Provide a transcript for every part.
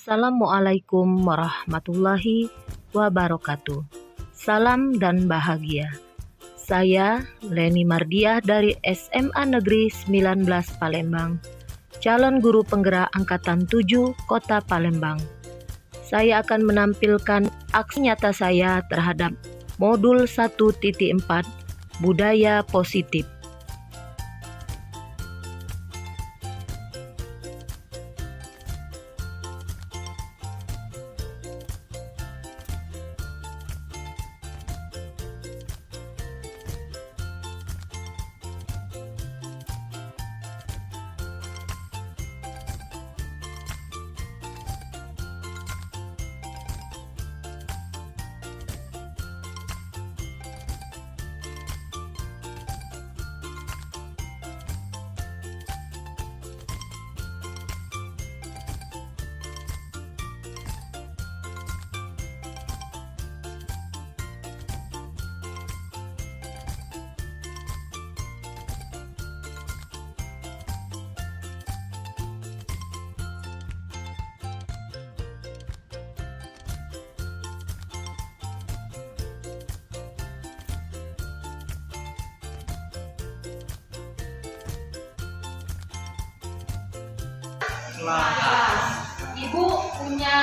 Assalamualaikum warahmatullahi wabarakatuh. Salam dan bahagia. Saya Leni Mardiah dari SMA Negeri 19 Palembang, calon guru penggerak Angkatan 7 Kota Palembang. Saya akan menampilkan aksi nyata saya terhadap modul 1.4 Budaya Positif. Ibu punya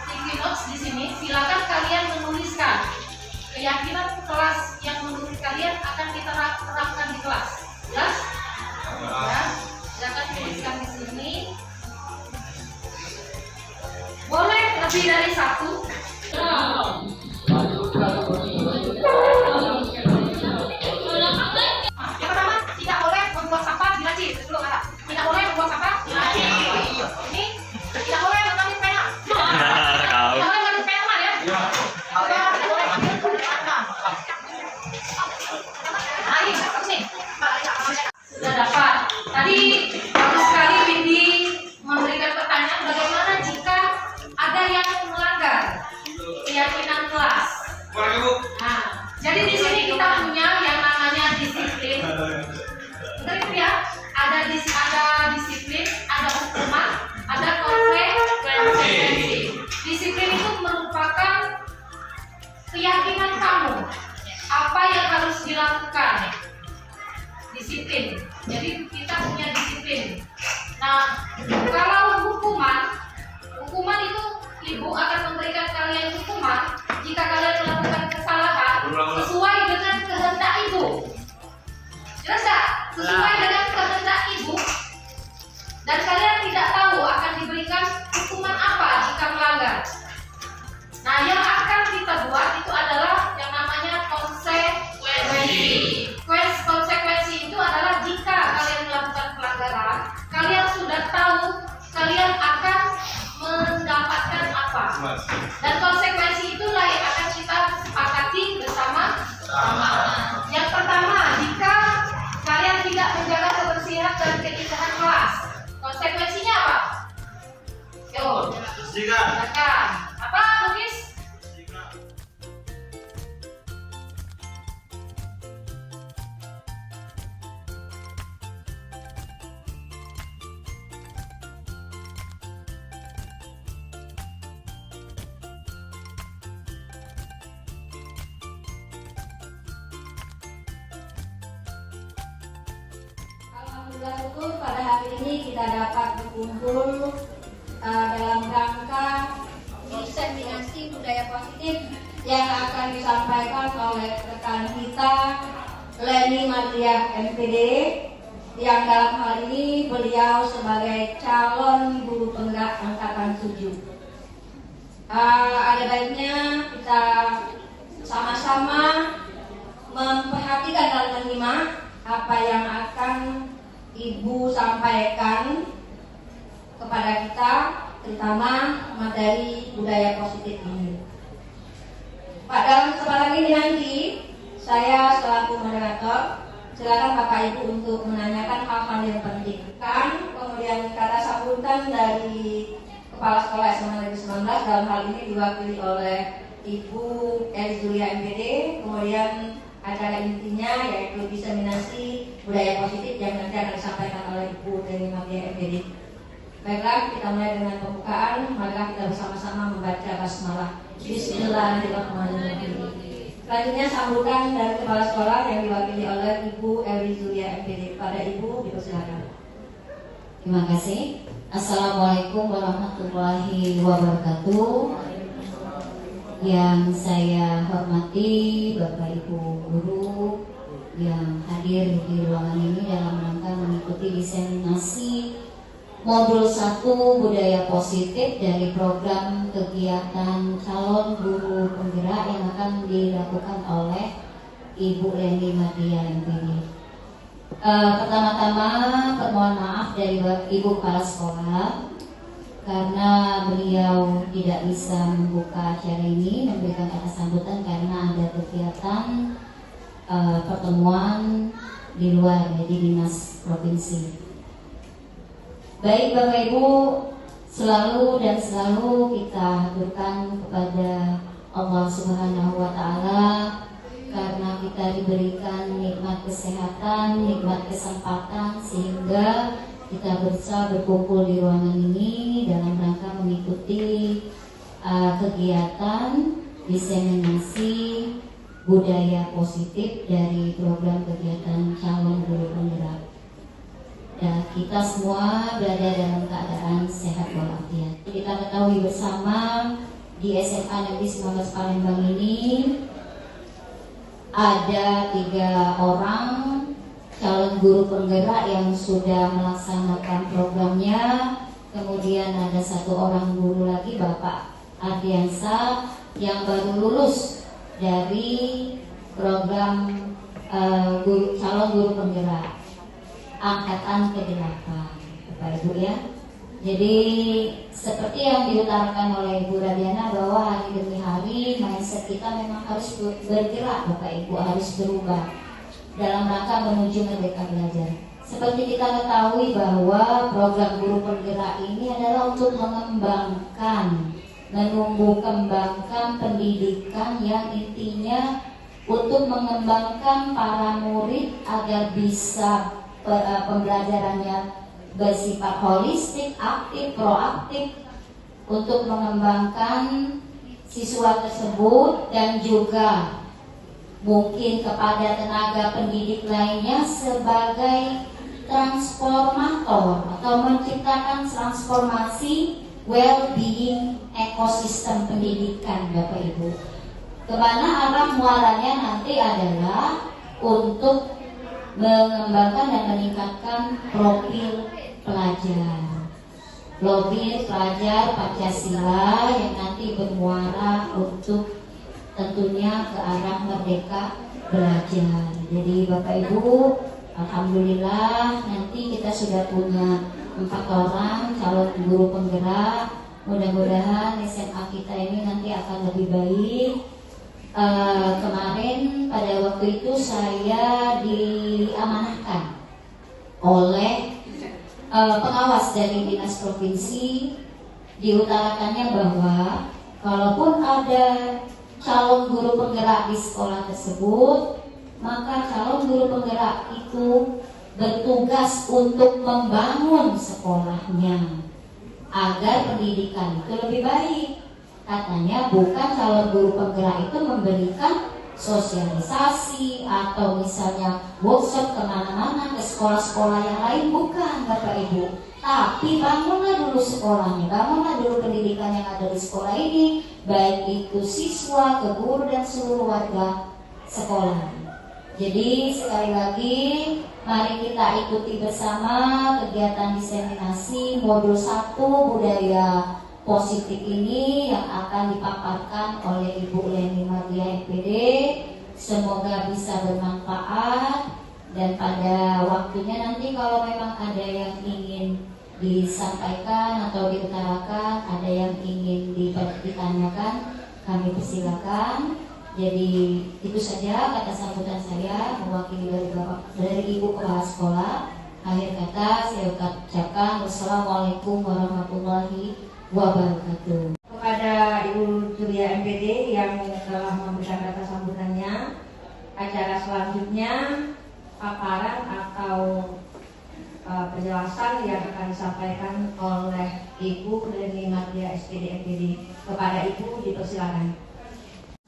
sticky notes di sini. Silakan kalian menuliskan keyakinan kelas yang menurut kalian akan kita terapkan di kelas. Jelas? Ya. Silakan tuliskan di sini. Boleh lebih dari satu. Yang pertama, tidak boleh membuang sampah di laci. Sebelum kata, tidak boleh membuang sampah di laci. Ini tidak boleh mengambil pena. Tidak boleh mengambil pena ya. Sudah dapat. Tadi bagus sekali Windy memberikan pertanyaan bagaimana jika ada yang melanggar keyakinan kelas. Nah, jadi di sini kita punya yang namanya disiplin. Betul ya? Ada disiplin, ada hukuman, ada konsekuensi. Disiplin itu merupakan keyakinan kamu apa yang harus dilakukan. Disiplin. Jadi kita punya disiplin. Nah, kalau hukuman itu ibu akan memberikan kalian hukuman jika kalian melakukan kesalahan sesuai dengan kehendak ibu. Jelas tak? Sesuai dengan kehendak ibu. Dan kalian tidak tahu akan diberikan hukuman apa jika melanggar. Nah, yang akan kita buat itu adalah yang namanya konsekuensi. Konsekuensi itu adalah jika kalian melakukan pelanggaran, kalian sudah tahu kalian akan mendapatkan apa. Dan konsekuensi itulah yang akan kita sepakati bersama. Yang pertama, jika kalian tidak menjaga kebersihan dan keindahan kelas, konsekuensinya apa? Yo, silakan. Apa, Lukis? Alhamdulillah syukur pada hari ini kita dapat berkumpul dalam rangka diseminasi budaya positif yang akan disampaikan oleh rekan kita Leni Mardiah MPD, yang dalam hal ini beliau sebagai calon guru penggerak Angkatan 7. Ada baiknya kita sama-sama memperhatikan dan menyimak apa yang akan Ibu sampaikan kepada kita, terutama materi budaya positif ini. Pak, dalam kesempatan ini nanti saya selaku moderator, silakan Bapak Ibu untuk menanyakan hal-hal yang penting. Kemudian kata sambutan dari Kepala Sekolah SMA Negeri 19 dalam hal ini diwakili oleh Ibu Elis Julia MPD, kemudian acara intinya yaitu diseminasi budaya positif yang nanti akan disampaikan oleh Ibu Leni Mardiah MPD. Baiklah, kita mulai dengan pembukaan. Marilah kita bersama-sama membaca basmalah. Bismillahirrahmanirrahim. Selanjutnya sambutan dari kepala sekolah yang diwakili oleh Ibu Elwi Zulia MPD. Pada Ibu, dipersilakan. Terima kasih. Assalamualaikum warahmatullahi wabarakatuh. Yang saya hormati Bapak Ibu guru yang hadir di ruangan ini dalam rangka mengikuti diseminasi modul 1 budaya positif dari program kegiatan calon guru penggerak yang akan dilakukan oleh Ibu Leni Mardia MPD. Pertama-tama permohonan maaf dari Ibu Kepala Sekolah karena beliau tidak bisa membuka acara ini, memberikan kata sambutan karena ada kegiatan pertemuan di luar di dinas provinsi. Baik Bapak Ibu, selalu kita haturkan kepada Allah Subhanahu wa Ta'ala karena kita diberikan nikmat kesehatan, nikmat kesempatan sehingga kita bisa berkumpul di ruangan ini dalam rangka mengikuti kegiatan diseminasi budaya positif dari program kegiatan calon guru penggerak. Dan kita semua berada dalam keadaan sehat walafiat. Kita ketahui bersama di SMA Negeri 19 Palembang ini ada 3 orang calon guru penggerak yang sudah melaksanakan programnya. Kemudian ada 1 orang guru lagi, Bapak Ardiansa, yang baru lulus dari program calon guru penggerak angkatan ke-8, Bapak Ibu ya. Jadi seperti yang diutarakan oleh Ibu Radiana bahwa hari demi hari mindset kita memang harus bergerak, Bapak Ibu, harus berubah dalam rangka menuju merdeka belajar. Seperti kita ketahui bahwa program guru penggerak ini adalah untuk mengembangkan, menumbuh kembangkan pendidikan yang intinya untuk mengembangkan para murid agar bisa pembelajarannya bersifat holistik, aktif, proaktif untuk mengembangkan siswa tersebut dan juga mungkin kepada tenaga pendidik lainnya sebagai transformator atau menciptakan transformasi well-being ekosistem pendidikan, Bapak Ibu. Kemana arah muaranya nanti adalah untuk mengembangkan dan meningkatkan profil pelajar Pancasila yang nanti bermuara untuk tentunya ke arah merdeka belajar. Jadi Bapak Ibu, alhamdulillah nanti kita sudah punya 4 orang calon guru penggerak. Mudah-mudahan SMA kita ini nanti akan lebih baik. Kemarin pada waktu itu saya diamanahkan oleh pengawas dari dinas provinsi, diutarakannya bahwa kalaupun ada calon guru penggerak di sekolah tersebut, maka calon guru penggerak itu bertugas untuk membangun sekolahnya agar pendidikan itu lebih baik. Katanya bukan calon guru penggerak itu memberikan sosialisasi atau misalnya workshop kemana-mana ke sekolah-sekolah yang lain, bukan Bapak Ibu. Tapi bangunlah dulu sekolahnya, bangunlah dulu pendidikan yang ada di sekolah ini, baik itu siswa, ke guru dan seluruh warga sekolah. Jadi sekali lagi mari kita ikuti bersama kegiatan diseminasi modul 1 budaya positif ini yang akan dipaparkan oleh Ibu Leni Mardia MPD. Semoga bisa bermanfaat dan pada waktunya nanti kalau memang ada yang ingin disampaikan atau diutarakan, ada yang ingin ditanyakan, kami persilakan. Jadi itu saja kata sambutan saya mewakili dari Ibu Kepala Sekolah. Akhir kata saya ucapkan wassalamualaikum warahmatullahi wabarakatuh. Kepada Ibu Zulia MPD yang telah memberikan kata sambutannya, acara selanjutnya paparan atau penjelasan yang akan disampaikan oleh Ibu Leni Mardia SPD MPD. Kepada Ibu dipersilakan.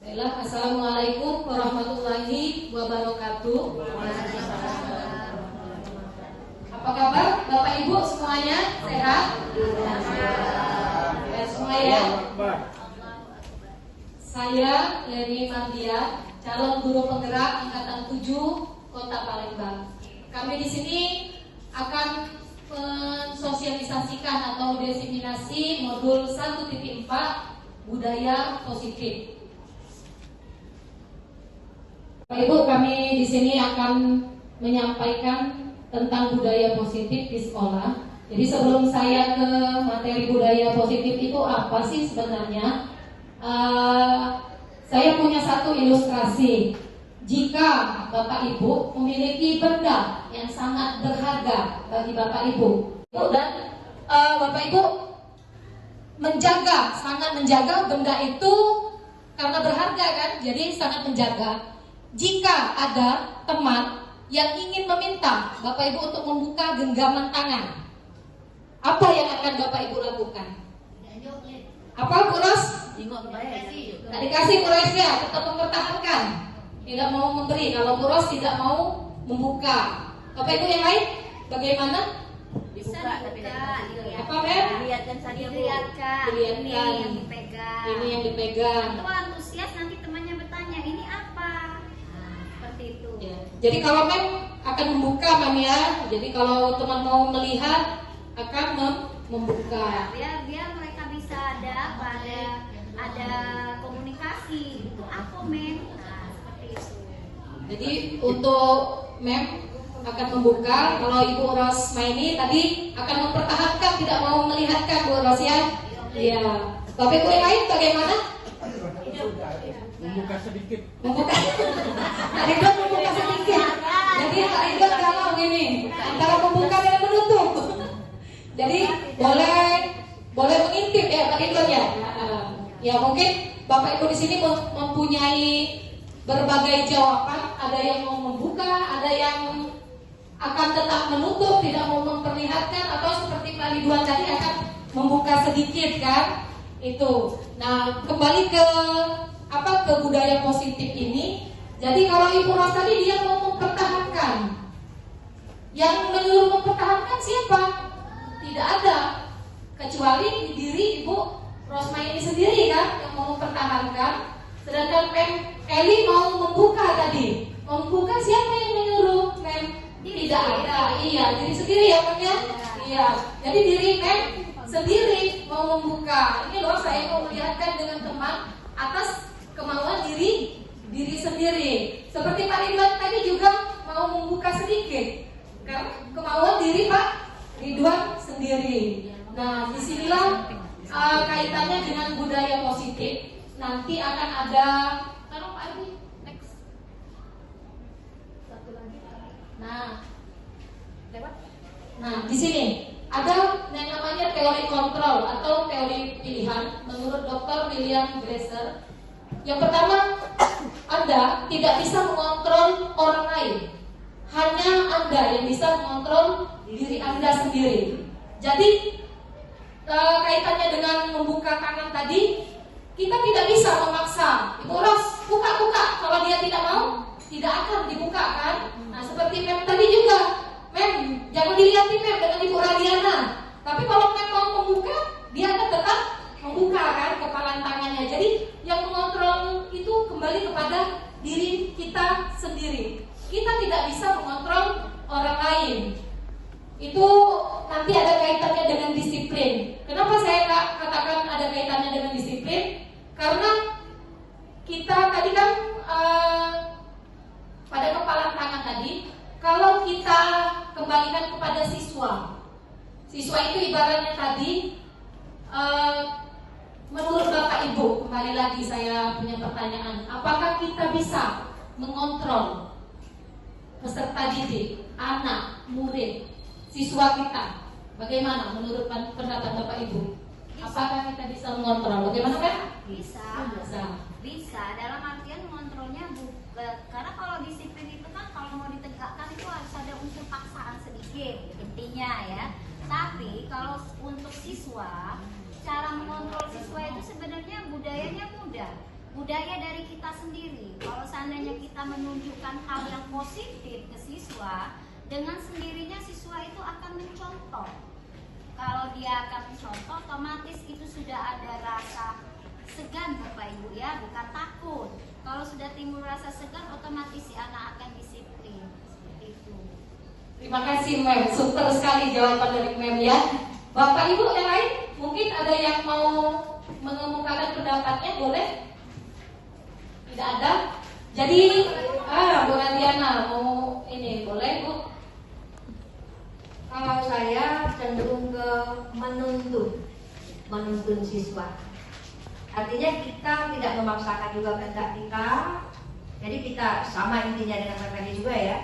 Baiklah, Assalamualaikum warahmatullahi wabarakatuh. Apa kabar Bapak Ibu semuanya? Sehat? Ya, semua ya. Saya Leni Mardia, calon guru penggerak angkatan 7 Kota Palembang. Kami di sini akan mensosialisasikan atau diseminasi modul 1.4 budaya positif. Bapak Ibu, kami di sini akan menyampaikan tentang budaya positif di sekolah. Jadi sebelum saya ke materi budaya positif itu apa sih sebenarnya? Saya punya satu ilustrasi. Jika Bapak Ibu memiliki benda yang sangat berharga bagi Bapak Ibu, dan Bapak Ibu sangat menjaga benda itu karena berharga kan, jadi sangat menjaga. Jika ada teman yang ingin meminta Bapak Ibu untuk membuka genggaman tangan, apa yang akan Bapak Ibu lakukan? Apa Bu Ros? Tidak dikasih Bu Ros ya, tetap mempertahankan, tidak mau memberi. Kalau Bu Ros tidak mau membuka, Bapak Ibu yang lain bagaimana? Dibuka tapi Apa Mer? dilihatkan saja Bu. Dilihatkan. Ini yang dipegang. Ini yang dipegang. Itu antusias, nanti temannya bertanya ini apa. Nah, seperti itu. Ya. Jadi kalau Mem akan membuka Mem ya. Jadi kalau teman mau melihat akan membuka. Biar mereka bisa ada apa, ada komunikasi. Itu aku Mem. Nah, seperti itu. Jadi untuk Mem akan membuka. Kalau Ibu Ros Maini tadi akan mempertahankan, tidak mau melihatkan Bu Ros ya. Iya. Bapak Ibu yang lain bagaimana? Membuka sedikit. Membuka. Kak Ridwan membuka sedikit. Jadi Kak Ridwan galau gini, antara membuka dan menutup. Jadi boleh mengintip ya Kak Ridwan ya. Ya mungkin Bapak Ibu di sini mempunyai berbagai jawaban. Ada yang mau membuka, ada yang akan tetap menutup, tidak mau memperlihatkan, atau seperti Pak Ridwan tadi akan membuka sedikit kan? Itu. Nah, kembali ke budaya positif ini. Jadi kalau Ibu Ros tadi dia mau mempertahankan. Yang menyuruh mempertahankan siapa? Tidak ada. Kecuali diri Ibu Rosma ini sendiri kan yang mau mempertahankan. Sedangkan Mem Eli mau membuka tadi. Mau membuka siapa yang menyuruh Mem? Tidak ada. Iya, diri sendiri ya Mem ya? Iya. Jadi diri Mem sendiri mau membuka. Ini loh saya mau melihatkan dengan teman atas kemauan diri sendiri. Seperti Pak Ridwan tadi juga mau membuka sedikit. Karena kemauan diri Pak Ridwan sendiri. Nah, disinilah kaitannya dengan budaya positif. Nanti akan ada taruh Pak Adi, next. Satu lagi. Nah, lewat. Nah, di sini ada yang namanya teori kontrol atau teori pilihan menurut Dr. William Glasser. Yang pertama, Anda tidak bisa mengontrol orang lain. Hanya Anda yang bisa mengontrol diri Anda sendiri. Jadi kaitannya dengan membuka tangan tadi, kita tidak bisa memaksa Ibu Ros buka. Kalau dia tidak mau, tidak akan dibuka kan. Nah seperti Mem tadi juga, Mem jangan dilihatin Mem dengan Ibu Radiana. Tapi kalau Mem mau membuka, dia akan tetap membuka kan kepalan tangannya. Jadi yang mengontrol itu kembali kepada diri kita sendiri. Kita tidak bisa mengontrol orang lain. Itu nanti ada kaitannya dengan disiplin. Kenapa saya katakan ada kaitannya dengan disiplin? Karena kita tadi kan pada kepalan tangan tadi, kalau kita kembalikan kepada siswa itu ibaratnya tadi, menurut Bapak Ibu, kembali lagi saya punya pertanyaan, apakah kita bisa mengontrol peserta didik, anak, murid, siswa kita? Bagaimana menurut pendapat Bapak Ibu? Apakah kita bisa mengontrol? Bagaimana kan? Bisa. Dalam artian mengontrolnya karena kalau disiplin itu kan kalau mau ditegakkan itu harus ada unsur paksaan sedikit. Intinya pastinya ya. Tapi kalau untuk siswa, cara mengontrol siswa itu sebenarnya budayanya mudah. Budaya dari kita sendiri. Kalau seandainya kita menunjukkan hal yang positif ke siswa, dengan sendirinya siswa itu akan mencontoh. Kalau dia akan mencontoh, otomatis itu sudah ada rasa segan Bapak Ibu ya, bukan takut. Kalau sudah timbul rasa segan, otomatis si anak akan disiplin. Seperti itu. Terima kasih Mem, super sekali jawaban dari Mem ya. Bapak Ibu yang lain, mungkin ada yang mau mengemukakan pendapatnya, boleh? Tidak ada? Jadi, Bu Radiana mau ini, boleh Bu? Kalau saya cenderung ke menuntun siswa. Artinya kita tidak memaksakan juga kehendak kita. Jadi kita sama intinya dengan tadi juga ya,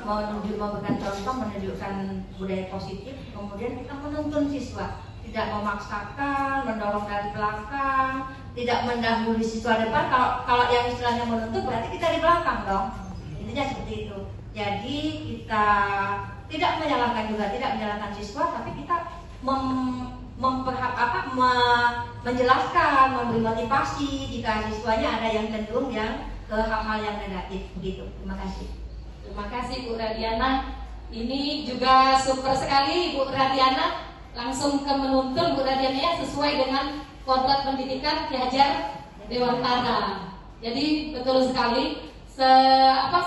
memberikan contoh, menunjukkan budaya positif. Kemudian kita menuntun siswa, tidak memaksakan, mendorong dari belakang, tidak mendahului siswa depan. Kalau yang istilahnya menuntun berarti kita di belakang dong. Intinya seperti itu. Jadi kita tidak menyalahkan siswa, tapi kita menjelaskan, memberi motivasi jika siswanya ada yang cenderung yang ke hal-hal yang negatif begitu. Terima kasih. Terima kasih Bu Radiana. Ini juga super sekali Bu Radiana. Langsung ke menuntun Bu Radiana ya, sesuai dengan kodrat pendidikan Ki Hajar Dewantara. Jadi betul sekali.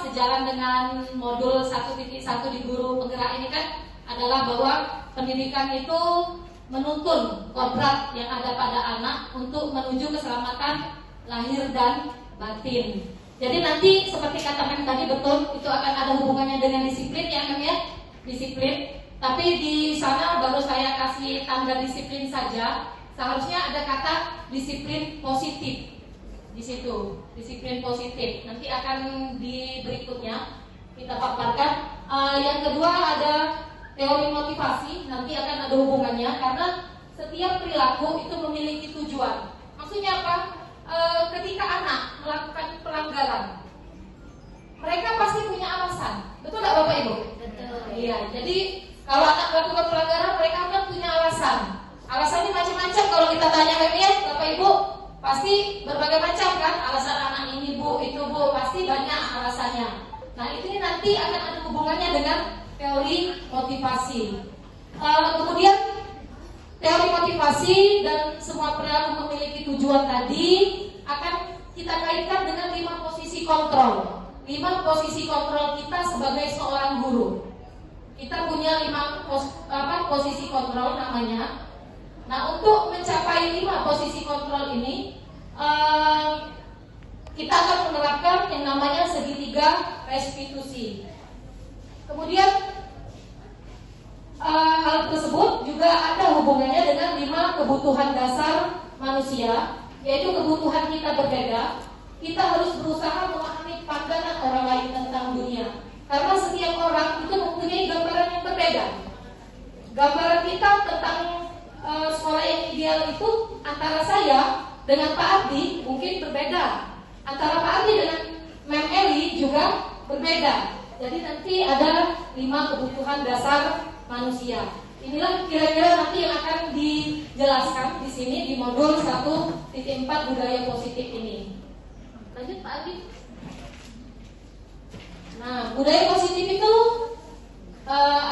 Sejalan dengan modul 1.1 di Guru Penggerak ini kan adalah bahwa pendidikan itu menuntun kodrat yang ada pada anak untuk menuju keselamatan lahir dan batin. Jadi nanti seperti katakan tadi betul, itu akan ada hubungannya dengan disiplin ya Mem ya, disiplin. Tapi di sana baru saya kasih tanda disiplin saja. Seharusnya ada kata disiplin positif. Di situ disiplin positif nanti akan di berikutnya kita paparkan. Yang kedua ada teori motivasi, nanti akan ada hubungannya karena setiap perilaku itu memiliki tujuan. Maksudnya apa? Ketika anak melakukan pelanggaran, mereka pasti punya alasan, betul nggak Bapak Ibu? Betul. Iya, jadi kalau anak melakukan pelanggaran mereka akan punya alasan. Alasannya macam-macam kalau kita tanya ya Bapak Ibu. Pasti berbagai macam kan alasan anak ini Bu, itu Bu, pasti banyak alasannya. Nah ini nanti akan ada hubungannya dengan teori motivasi. Kemudian teori motivasi dan semua perilaku memiliki tujuan tadi akan kita kaitkan dengan 5 posisi kontrol. 5 posisi kontrol kita sebagai seorang guru. Kita punya 5 posisi kontrol namanya. Nah untuk mencapai 5 posisi kontrol ini kita akan menerapkan yang namanya segitiga restitusi. Kemudian hal tersebut juga ada hubungannya dengan 5 kebutuhan dasar manusia, yaitu kebutuhan kita berbeda. Kita harus berusaha memahami pandangan orang lain tentang dunia, karena setiap orang itu mempunyai gambaran yang berbeda. Gambaran kita tentang sekolah yang ideal itu antara saya dengan Pak Ardi mungkin berbeda, antara Pak Ardi dengan Mem Eli juga berbeda. Jadi nanti ada 5 kebutuhan dasar manusia. Inilah kira-kira nanti yang akan dijelaskan di sini di modul 1.4 budaya positif ini. Lanjut Pak Ardi. Nah, budaya positif itu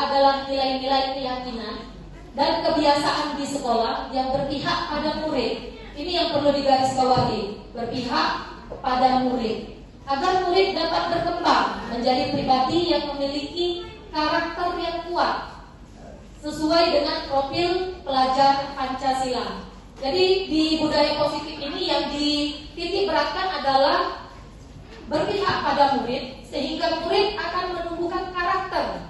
adalah nilai-nilai keyakinan dan kebiasaan di sekolah yang berpihak pada murid. Ini yang perlu digarisbawahi, berpihak pada murid, agar murid dapat berkembang menjadi pribadi yang memiliki karakter yang kuat sesuai dengan profil pelajar Pancasila. Jadi di budaya positif ini yang dititik beratkan adalah berpihak pada murid, sehingga murid akan menumbuhkan karakter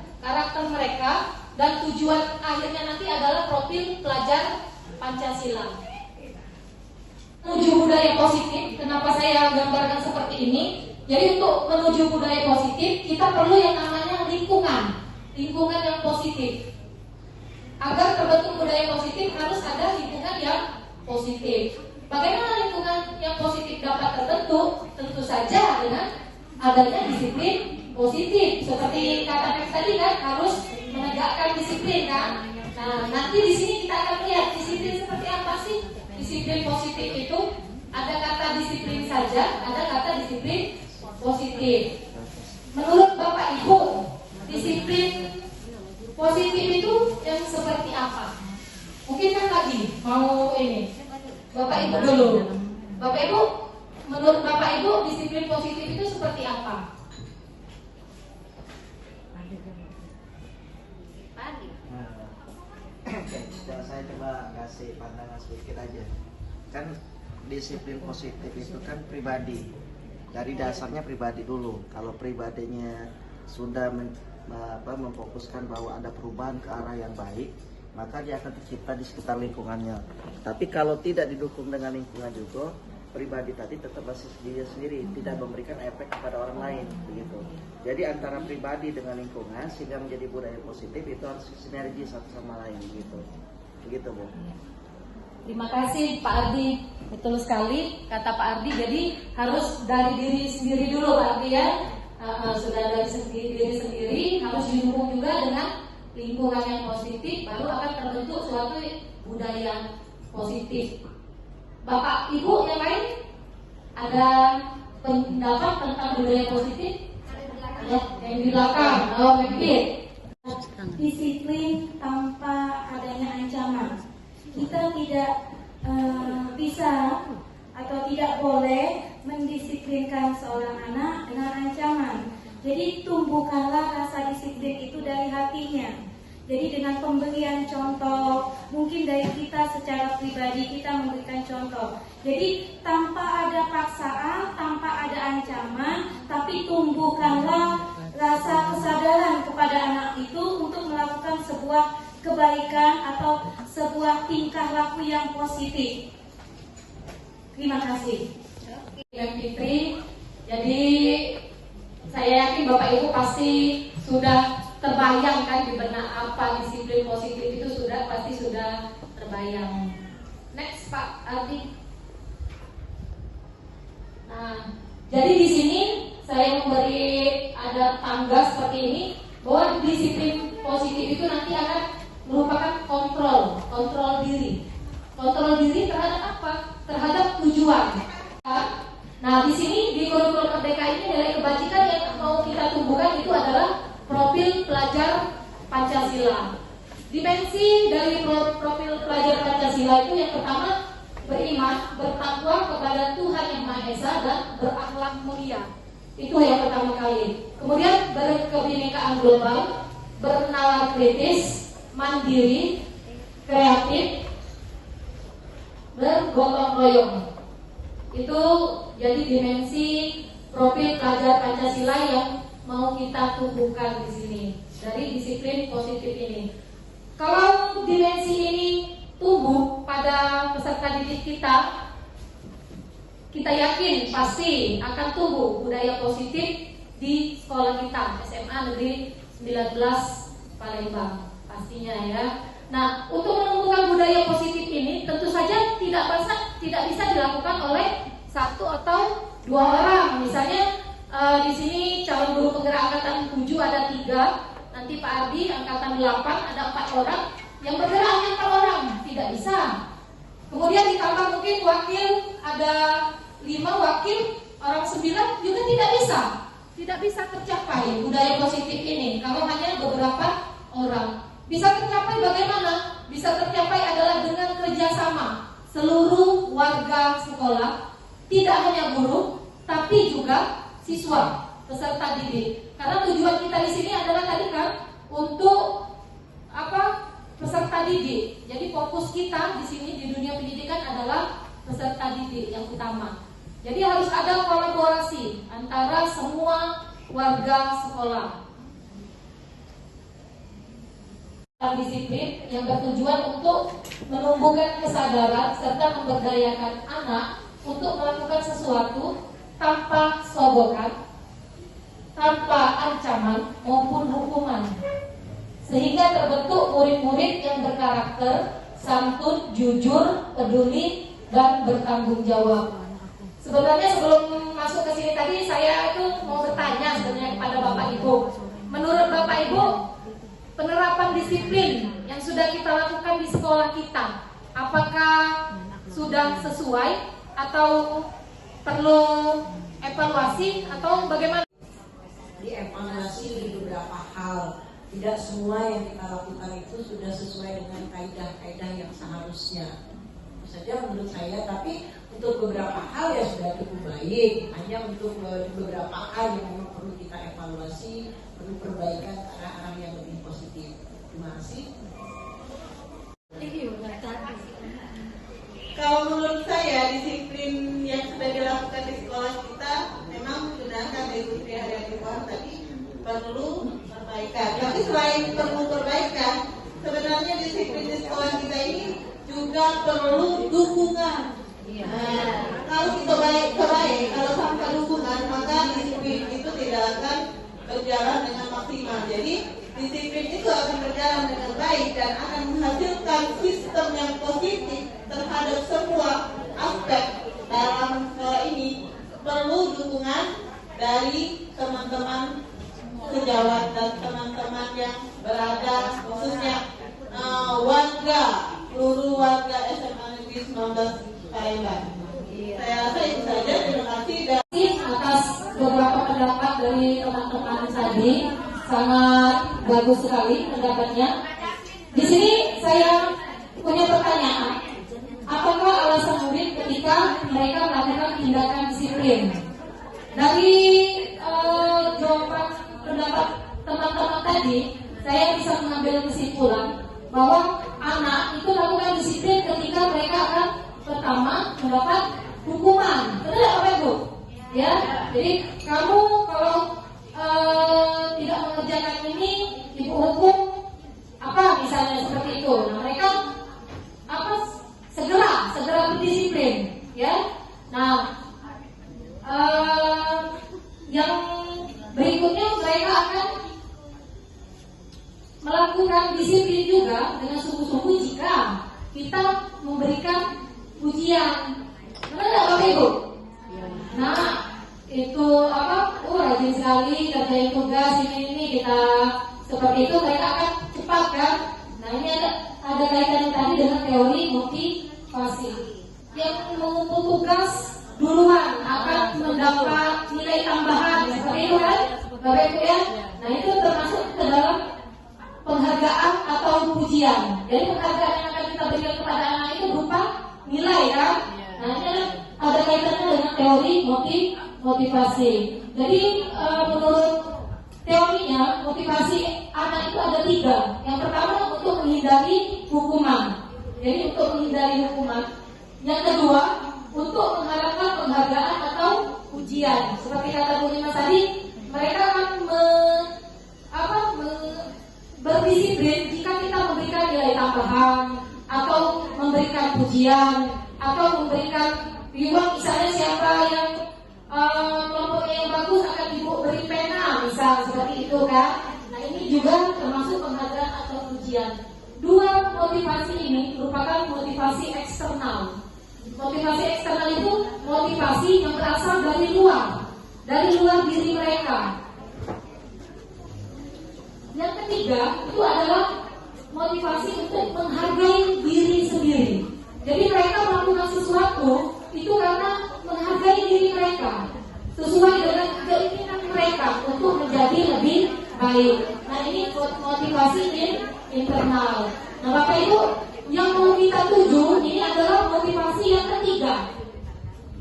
mereka, dan tujuan akhirnya nanti adalah profil pelajar Pancasila. Menuju budaya positif, kenapa saya gambarkan seperti ini? Jadi untuk menuju budaya positif, kita perlu yang namanya lingkungan yang positif. Agar terbentuk budaya positif harus ada lingkungan yang positif. Bagaimana lingkungan yang positif dapat terbentuk? Tentu saja dengan adanya disiplin positif. Seperti kata tadi kan, harus menegakkan menegakkan disiplin kan. Nah, nanti di sini kita akan lihat disiplin seperti apa sih. Disiplin positif itu ada kata disiplin saja, ada kata disiplin positif. Menurut Bapak Ibu, disiplin positif itu yang seperti apa? Mungkin kan lagi mau ini Bapak Ibu dulu. Bapak Ibu, menurut Bapak Ibu disiplin positif itu seperti apa? Saya coba kasih pandangan sedikit aja. Kan disiplin positif itu kan pribadi. Dari dasarnya pribadi dulu. Kalau pribadinya sudah memfokuskan bahwa ada perubahan ke arah yang baik, maka dia akan tercipta di sekitar lingkungannya. Tapi kalau tidak didukung dengan lingkungan juga, pribadi tadi tetap masih dia sendiri, tidak memberikan efek kepada orang lain, begitu. Jadi antara pribadi dengan lingkungan sehingga menjadi budaya positif itu harus sinergi satu sama lain, begitu Bu. Terima kasih Pak Ardi, betul sekali kata Pak Ardi. Jadi harus dari diri sendiri dulu Pak Ardi ya. Sudah dari diri sendiri, harus didukung juga dengan lingkungan yang positif, baru akan terbentuk suatu budaya positif. Bapak Ibu yang lain ada pendapat tentang budaya positif? Ya, yang di belakang, disiplin tanpa adanya ancaman. Kita tidak bisa atau tidak boleh mendisiplinkan seorang anak dengan ancaman. Jadi tumbuhkanlah rasa disiplin itu dari hatinya. Jadi dengan pemberian contoh, mungkin dari kita secara pribadi kita memberikan contoh. Jadi tanpa ada paksaan, tanpa ada ancaman, tapi tumbuhkanlah rasa kesadaran kepada anak itu untuk melakukan sebuah kebaikan atau sebuah tingkah laku yang positif. Terima kasih. Yang Fitri, jadi saya yakin Bapak Ibu pasti sudah terbayang kan di benak apa disiplin positif itu pasti sudah terbayang. Next Pak Ardi. Nah, jadi di sini saya memberi ada tangga seperti ini bahwa disiplin positif itu nanti akan merupakan kontrol diri. Kontrol diri terhadap apa? Terhadap tujuan. Nah, di sini di kurikulum Merdeka ini nilai kebajikan yang mau kita tumbuhkan itu adalah profil pelajar Pancasila. Dimensi dari profil pelajar Pancasila itu yang pertama beriman, bertakwa kepada Tuhan Yang Maha Esa dan berakhlak mulia. Itu yang pertama kali. Kemudian berkebinekaan global, bernalar kritis, mandiri, kreatif, bergotong royong. Itu jadi dimensi profil pelajar Pancasila yang mau kita tumbuhkan di sini dari disiplin positif ini. Kalau dimensi ini tumbuh pada peserta didik kita yakin pasti akan tumbuh budaya positif di sekolah kita SMA Negeri 19 Palembang pastinya ya. Nah, untuk menumbuhkan budaya positif ini tentu saja tidak bisa dilakukan oleh satu atau dua orang. Misalnya di sini calon guru penggerak angkatan 7 ada 3, nanti Pak Ardi angkatan 8 ada 4 orang, yang bergerak hanya 4 orang, tidak bisa. Kemudian ditambah mungkin wakil ada 5 wakil, orang 9 juga tidak bisa tercapai budaya positif ini kalau hanya beberapa orang. Bisa tercapai bagaimana? Bisa tercapai adalah dengan kerjasama seluruh warga sekolah, tidak hanya guru, tapi juga siswa, peserta didik. Karena tujuan kita di sini adalah tadi kan untuk apa? Peserta didik. Jadi fokus kita di sini di dunia pendidikan adalah peserta didik yang utama. Jadi harus ada kolaborasi antara semua warga sekolah. Disiplin yang bertujuan untuk menumbuhkan kesadaran serta memberdayakan anak untuk melakukan sesuatu tanpa sogokan, tanpa ancaman maupun hukuman, sehingga terbentuk murid-murid yang berkarakter, santun, jujur, peduli, dan bertanggung jawab. Sebenarnya sebelum masuk ke sini tadi saya itu mau bertanya sebenarnya kepada Bapak Ibu. Menurut Bapak Ibu, penerapan disiplin yang sudah kita lakukan di sekolah kita, apakah sudah sesuai atau perlu evaluasi atau bagaimana? Dievaluasi di beberapa hal. Tidak semua yang kita lakukan itu sudah sesuai dengan kaidah-kaidah yang seharusnya. Itu saja menurut saya, tapi untuk beberapa hal ya sudah cukup baik. Hanya untuk beberapa hal yang memang perlu kita evaluasi, perlu perbaikan ke arah-arah yang lebih positif. Terima kasih. Kalau menurut saya disiplin yang sudah dilakukan di sekolah kita memang sudah akan diikuti hari-hari luar, tapi perlu perbaikan. Tapi selain perlu perbaikan, sebenarnya disiplin di sekolah kita ini juga perlu dukungan. Nah, kalau kita baik, kalau tanpa dukungan maka disiplin itu tidak akan berjalan dengan maksimal. Jadi disiplin itu akan berjalan dengan baik dan akan menghasilkan sistem yang positif terhadap semua aspek dalam sekolah ini. Perlu dukungan dari teman-teman sejawat dan teman-teman yang berada, khususnya warga, seluruh warga SMA Negeri 19 Palembang. Saya rasa itu saja. Terima kasih atas beberapa pendapat dari teman-teman tadi. Sangat bagus sekali pendapatnya. Di sini saya punya pertanyaan. Apakah alasan murid ketika mereka melakukan tindakan disiplin? Dari jawaban pendapat teman-teman tadi, saya bisa mengambil kesimpulan bahwa anak itu melakukan disiplin ketika mereka akan pertama mendapat hukuman. Betul nggak Bapak Ibu? Ya, jadi kamu kalau tidak mengerjakan ini, ibu hukum apa misalnya seperti itu. Nah, mereka segera berdisiplin, ya. Nah, yang berikutnya mereka akan melakukan disiplin juga dengan sungguh-sungguh jika kita memberikan ujian. Benar nggak Bapak Ibu? Nah, itu rajin sekali kerjain tugas ini kita seperti itu, mereka akan cepat kan. Nah, ini ada kaitannya tadi dengan teori motivasi. Yang mengumpul tugas duluan akan mendapat nilai tambahan seperti itu kan Bapak Ibu ya. Nah, itu termasuk ke dalam penghargaan atau pujian. Jadi penghargaan yang akan kita berikan kepada anak itu berupa nilai kan. Nah, ini ada kaitannya dengan teori motivasi. Jadi menurut teorinya motivasi anak itu ada 3. Yang pertama untuk menghindari hukuman. Jadi untuk menghindari hukuman. Yang kedua untuk mengharapkan penghargaan atau ujian. Seperti kata Bu Nima tadi, mereka akan berdisiplin jika kita memberikan nilai tambahan atau memberikan pujian atau memberikan reward. Misalnya siapa yang kelompoknya yang bagus akan ibu beri pena, misal seperti itu kan. Nah, ini juga termasuk penghargaan atau pujian. 2 motivasi ini merupakan motivasi eksternal. Motivasi eksternal itu motivasi yang berasal dari luar diri mereka. Yang ketiga itu adalah motivasi untuk menghargai diri sendiri. Jadi mereka melakukan sesuatu itu karena menghargai diri mereka, sesuai dengan keinginan mereka untuk menjadi lebih baik. Nah, ini motivasi internal. Nah, Bapak Ibu, yang mau kita tuju ini adalah motivasi yang ketiga,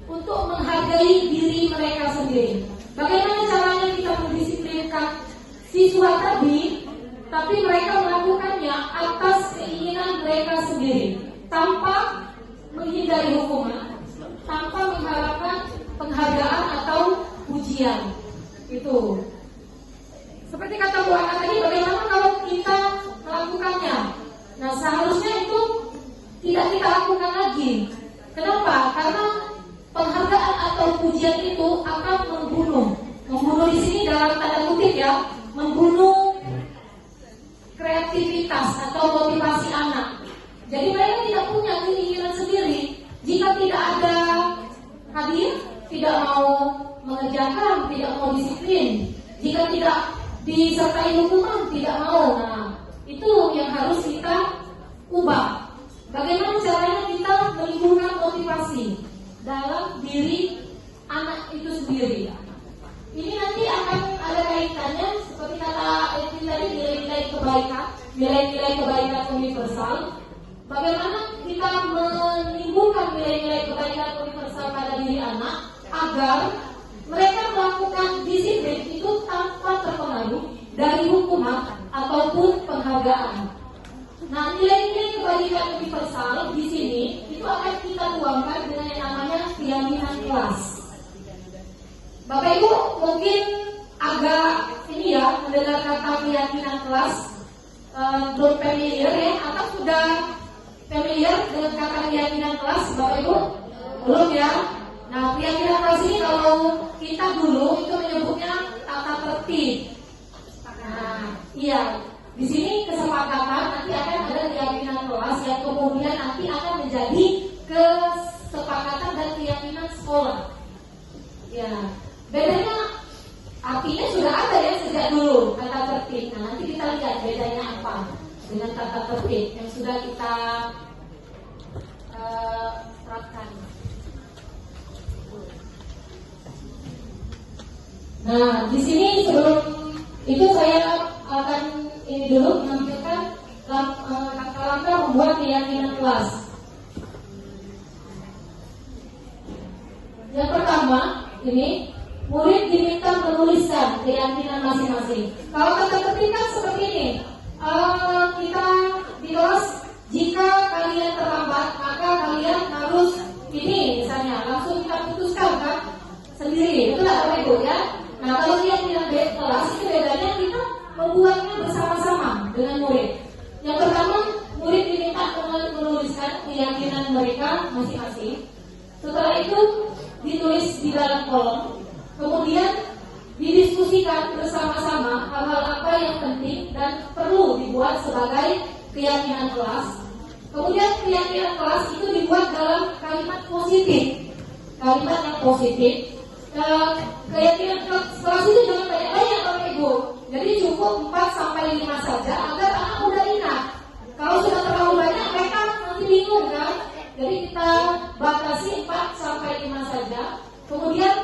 untuk menghargai diri mereka sendiri. Bagaimana caranya kita mendisiplinkan siswa tadi, tapi mereka melakukannya atas keinginan mereka sendiri, tanpa menghindari hukuman, tanpa mengharapkan penghargaan atau pujian. Itu. Seperti kata Bu Ana tadi, bagaimana kalau kita melakukannya? Nah, seharusnya itu tidak kita lakukan lagi. Kenapa? Karena penghargaan atau pujian itu akan membunuh di sini dalam tanda kutip ya, membunuh kreativitas atau motivasi anak. Jadi mereka tidak punya keinginan sendiri. Jika tidak ada hadiah, tidak mau mengerjakan, tidak mau disiplin. Jika tidak disertai hukuman, tidak mau. Nah, itu tadi nilai-nilai kebaikan, nilai-nilai kebaikan universal. Bagaimana kita menimbulkan nilai-nilai kebaikan universal pada diri anak agar mereka melakukan disiplin itu tanpa terpengaruh dari hukuman ataupun penghargaan. Nah, nilai-nilai kebaikan universal di sini itu akan kita tuangkan dengan yang namanya keyakinan kelas. Bapak Ibu mungkin agak ini ya mendengar kata keyakinan kelas belum familiar ya, atau sudah familiar dengan kata keyakinan kelas Bapak Ibu? Belum ya? Nah, keyakinan kelas ini kalau kita dulu itu menyebutnya tata tertib. Nah, iya. Di sini kesepakatan nanti akan ada keyakinan kelas yang kemudian nanti akan menjadi kesepakatan dan keyakinan sekolah. Ya, bedanya artinya sudah ada ya sejak dulu tata tertib. Nah, nanti kita lihat bedanya apa dengan tata tertib yang sudah kita terapkan. Nah, di sini sebelum itu saya akan ini dulu menampilkan langkah-langkah membuat keyakinan kelas. Yang pertama, ini murid diminta menuliskan keyakinan masing-masing. Kalau tata tertib kan seperti ini, kita di kelas jika kalian terlambat maka kalian harus ini misalnya langsung kita putuskan kan sendiri, itu lah Bapak Ibu ya. Nah, kalau keyakinan kelas itu bedanya kita membuatnya bersama-sama dengan murid. Yang pertama, murid diminta menuliskan keyakinan mereka masing-masing. Setelah itu ditulis di dalam kolom. Kemudian didiskusikan bersama-sama hal-hal apa yang penting dan perlu dibuat sebagai keyakinan kelas. Kemudian keyakinan kelas itu dibuat dalam kalimat positif. Kalimat yang positif. Keyakinan kelas itu jangan banyak-banyak Bapak Ibu. Jadi cukup 4-5 saja agar anak mudah ingat. Kalau sudah terlalu banyak mereka nanti bingung kan. Jadi kita batasi 4-5 saja. Kemudian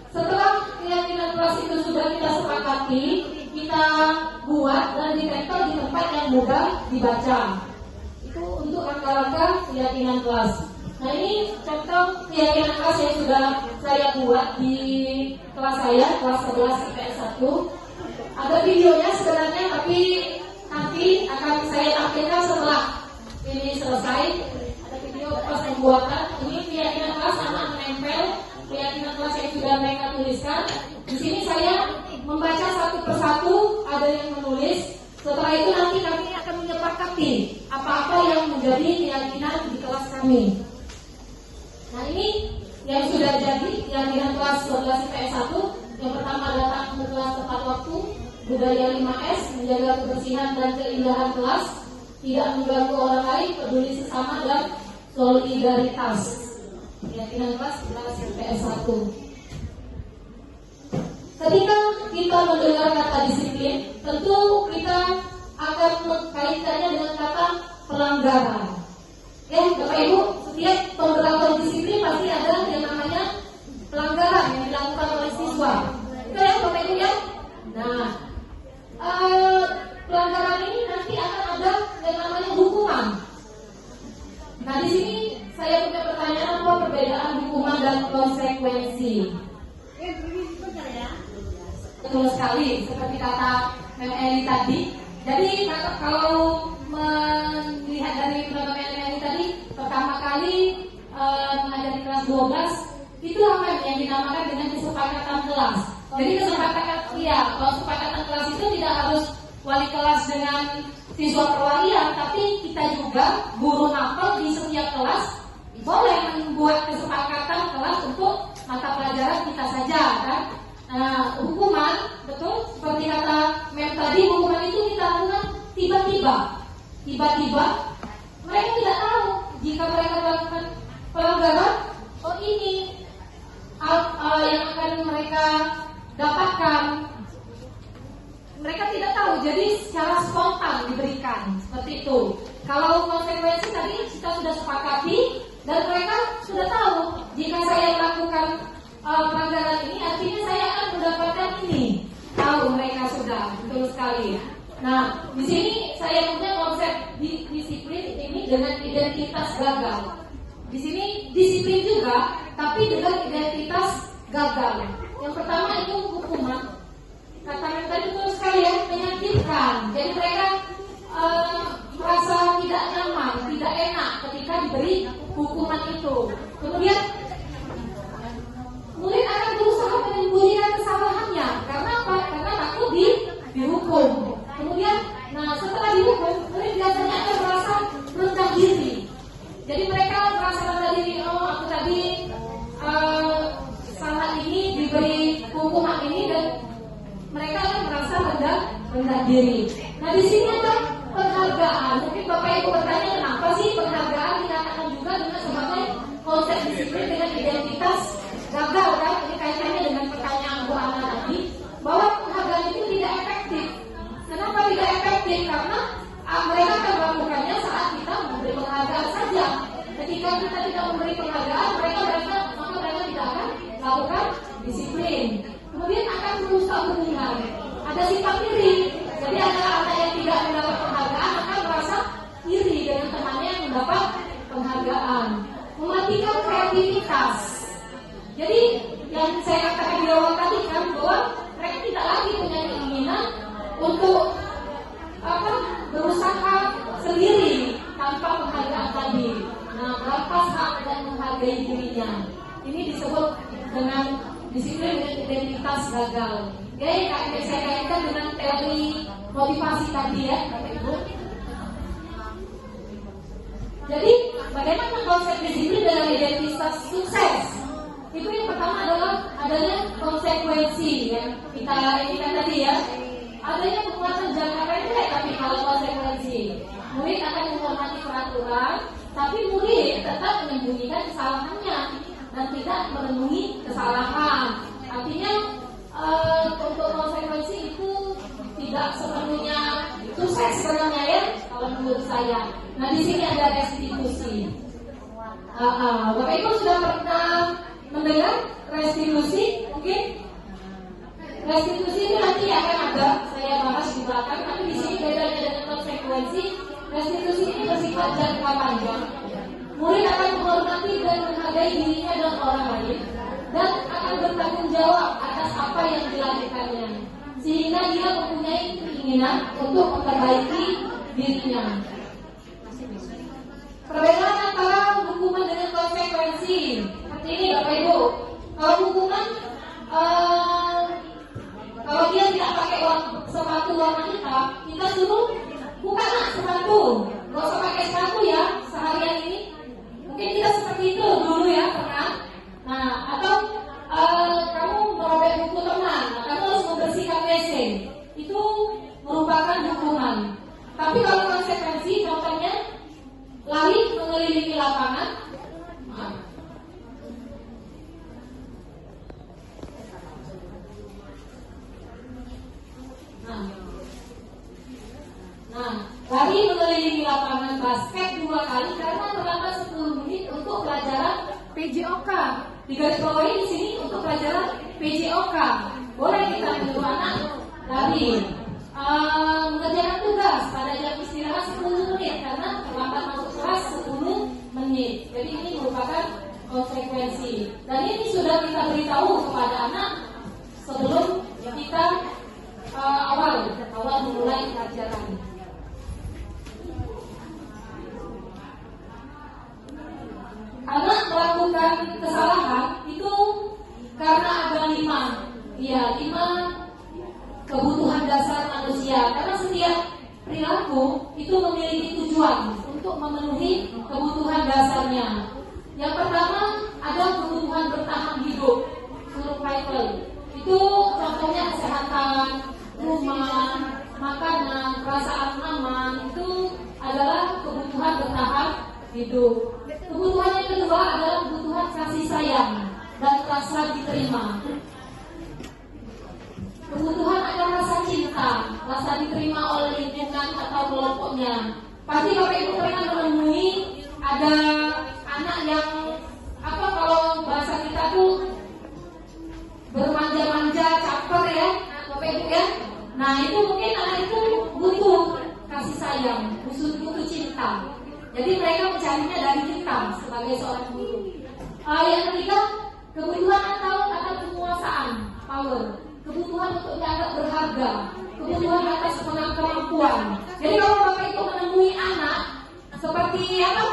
setelah keyakinan kelas itu sudah kita sepakati, kita buat dan ditempel di tempat yang mudah dibaca. Itu untuk langkah-langkah keyakinan kelas. Nah, ini contoh keyakinan kelas yang sudah saya buat di kelas saya, kelas 11 IPS 1. Ada videonya sebenarnya, tapi nanti akan saya tampilkan setelah ini selesai. Ada video pas pembuatan. Ini keyakinan kelas anak menempel, keyakinan kelas yang sudah mereka tuliskan. Di sini saya membaca satu persatu, ada yang menulis. Setelah itu nanti kami akan menyepakati apa-apa yang menjadi keyakinan di kelas kami. Nah, ini yang sudah jadi keyakinan kelas 12 IPS 1. Yang pertama datang ke kelas tepat waktu, budaya 5S, menjaga kebersihan dan keindahan kelas, tidak mengganggu orang lain, peduli sesama dan solidaritas. Keyakinan kelas 11 IPS 1. Ketika kita mendengar kata disiplin, tentu kita akan mengkaitkannya dengan kata pelanggaran. Ya, Bapak Ibu, setiap pemberlakuan disiplin pasti ada yang namanya pelanggaran yang dilakukan oleh siswa. Itu ya Bapak Ibu ya. Nah, pelanggaran ini nanti akan ada yang namanya hukuman. Nah, di sini saya punya pertanyaan, apa perbedaan hukuman dan konsekuensi? Betul sekali, seperti kata Mem Eli tadi. Jadi kalau melihat dari program Mem Eli tadi, pertama kali mengajari kelas 12 itu apa yang dinamakan dengan kesepakatan kelas. Jadi kesepakatan kelas itu tidak harus wali kelas dengan siswa perwalian, tapi kita juga guru mapel di setiap kelas boleh membuat kesepakatan kelas untuk mata pelajaran kita saja kan. Nah, hukuman, betul seperti kata Mem tadi, hukuman itu kita lakukan tiba-tiba mereka tidak tahu jika mereka melakukan pelanggaran, oh ini yang akan mereka dapatkan. Mereka tidak tahu, jadi secara spontan diberikan seperti itu. Kalau konsekuensi tadi kita sudah sepakati dan mereka sudah tahu jika saya melakukan pelanggaran ini artinya saya akan mendapatkan ini. Tahu mereka sudah, betul sekali. Nah, di sini saya punya konsep disiplin ini dengan identitas gagal. Di sini disiplin juga, tapi dengan identitas gagal. Yang pertama itu hukuman. Kata tadi itu sekali ya, menyakitkan. Jadi mereka merasa tidak nyaman, tidak enak ketika diberi hukuman itu. Kemudian murid akan berusaha menyembunyikan kesalahannya. Karena apa? Karena takut dihukum. Kemudian, setelah dihukum, murid biasanya akan merasa rendah diri. Jadi mereka merasa rendah diri. Oh, aku tadi salah ini diberi hukuman ini, dan mereka akan merasa rendah diri. Nah, di sini ada penghargaan. Mungkin Bapak Ibu bertanya, kenapa sih penghargaan dikatakan juga dengan sebagai konsep disiplin dengan identitas gagal, kan? Ini kaitannya dengan pertanyaan Bu Ana tadi, bahwa penghargaan itu tidak efektif. Kenapa tidak efektif? Karena mereka akan melakukannya saat kita memberi penghargaan saja. Ketika kita tidak memberi penghargaan, maka mereka tidak akan melakukan disiplin. Kemudian akan merusak hubungan. Ada sifat iri. Jadi ada anak yang tidak mendapat penghargaan akan merasa iri dengan temannya yang mendapat penghargaan. Mematikan kreativitas. Jadi yang saya katakan di awal tadi kan, bahwa mereka tidak lagi punya keinginan untuk berusaha sendiri tanpa penghargaan tadi. Nah, merampas hak dan menghargai dirinya. Ini disebut dengan disiplin dengan identitas gagal. Oke, saya kaitkan dengan teori motivasi tadi ya, Bapak Ibu. Jadi, bagaimana konsep disiplin dengan identitas sukses? Itu yang pertama adalah adanya konsekuensi yang kita inginkan tadi ya. Adanya penguatan jangka pendek, tapi kalau konsekuensi, murid akan menghormati peraturan, tapi murid tetap menyembunyikan kesalahannya dan tidak merenungi kesalahan. Artinya untuk konsekuensi itu tidak sepenuhnya sukses sebenarnya ya, kalau menurut saya. Nah, di sini ada restitusi. Bapak Ibu sudah pernah mendengar restitusi? Mungkin restitusi itu nanti akan ada saya bahas di belakang, tapi di sini bedanya dengan konsekuensi. Restitusi ini bersifat jangka panjang. Murid akan menghormati dan menghargai dirinya dan orang lain, dan akan bertanggung jawab atas apa yang dilakukannya, sehingga dia mempunyai keinginan untuk memperbaiki dirinya. Perbedaan antara hukuman dengan konsekuensi seperti ini Bapak Ibu. Kalau hukuman, kalau dia tidak pakai sepatu warna hitam, kita suruh bukanlah sepatu, nggak usah pakai sepatu ya seharian ini. Mungkin kita seperti itu dulu ya, pernah. Nah, atau kamu merobek buku teman, kamu harus membersihkan WC. Itu merupakan hukuman. Tapi kalau konsekuensi, contohnya lari mengelilingi lapangan. Lari mengelilingi lapangan basket 2 kali karena terlambat 10 menit untuk pelajaran PJOK. Digarisbawahi di sini untuk pelajaran PJOK. Boleh kita menyuruh anak lari. Mengerjakan tugas pada jam istirahat 10 menit karena terlambat masuk kelas 10 menit. Jadi ini merupakan konsekuensi. Dan ini sudah kita beritahu kepada anak sebelum kita awal memulai pelajaran. Anak melakukan kesalahan itu karena ada 5 kebutuhan dasar manusia. Karena setiap perilaku itu memiliki tujuan untuk memenuhi kebutuhan dasarnya. Yang pertama ada kebutuhan bertahan hidup, survival. Itu contohnya kesehatan, rumah, makanan, perasaan aman. Itu adalah kebutuhan bertahan hidup. Kebutuhan yang kedua adalah kebutuhan kasih sayang dan rasa diterima. Kebutuhan akan rasa cinta, rasa diterima oleh lingkungan atau kelompoknya. Pasti Bapak Ibu pernah menemui ada anak yang kalau bahasa kita tuh bermanja-manja, caper ya, Bapak Ibu ya. Nah itu mungkin anak itu butuh kasih sayang, butuh cinta. Jadi mereka mencarinya dari kita sebagai seorang guru. Yang ketiga, kebutuhan akan penguasaan, power, kebutuhan untuk dianggap berharga, kebutuhan atas kemampuan. Jadi kalau Bapak itu menemui anak seperti apa?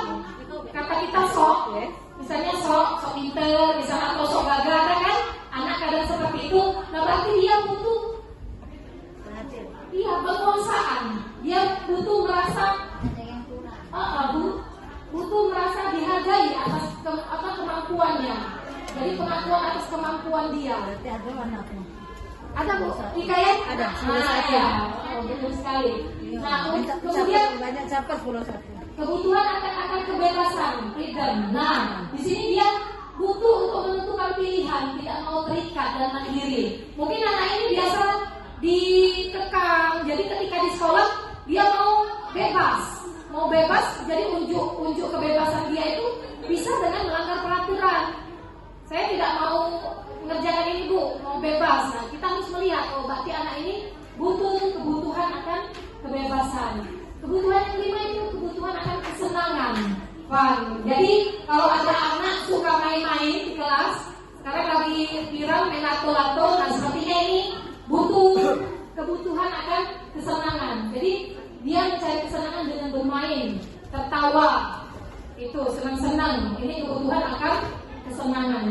Kata kita sok, misalnya sok pinter, misalnya atau sok gagah, ada kan? Anak kadang seperti itu. Nah berarti dia butuh penguasaan. Dia butuh merasa butuh merasa dihargai atas kemampuannya. Jadi pengakuan atas kemampuan dia. Ada Bu, Hikayat? Ada. Ya. Betul sekali. Nah, kemudian banyak capai 11. Kebutuhan akan kebebasan, freedom. Nah, di sini dia butuh untuk menentukan pilihan, tidak mau terikat dan mandiri. Mungkin anak ini biasa dikekang, jadi ketika di sekolah dia mau bebas, jadi unjuk kebebasan dia itu bisa dengan melanggar peraturan. Saya tidak mau mengerjakan ini Bu, mau bebas. Nah, kita harus melihat, berarti anak ini butuh kebutuhan akan kebebasan. Kebutuhan yang kelima itu kebutuhan akan kesenangan, fun. Jadi kalau ada anak suka main-main di kelas, sekarang lagi viral main lato-lato, nah sepertinya ini butuh kebutuhan akan kesenangan. Jadi dia mencari kesenangan dengan bermain, tertawa, itu senang-senang. Ini kebutuhan akan kesenangan.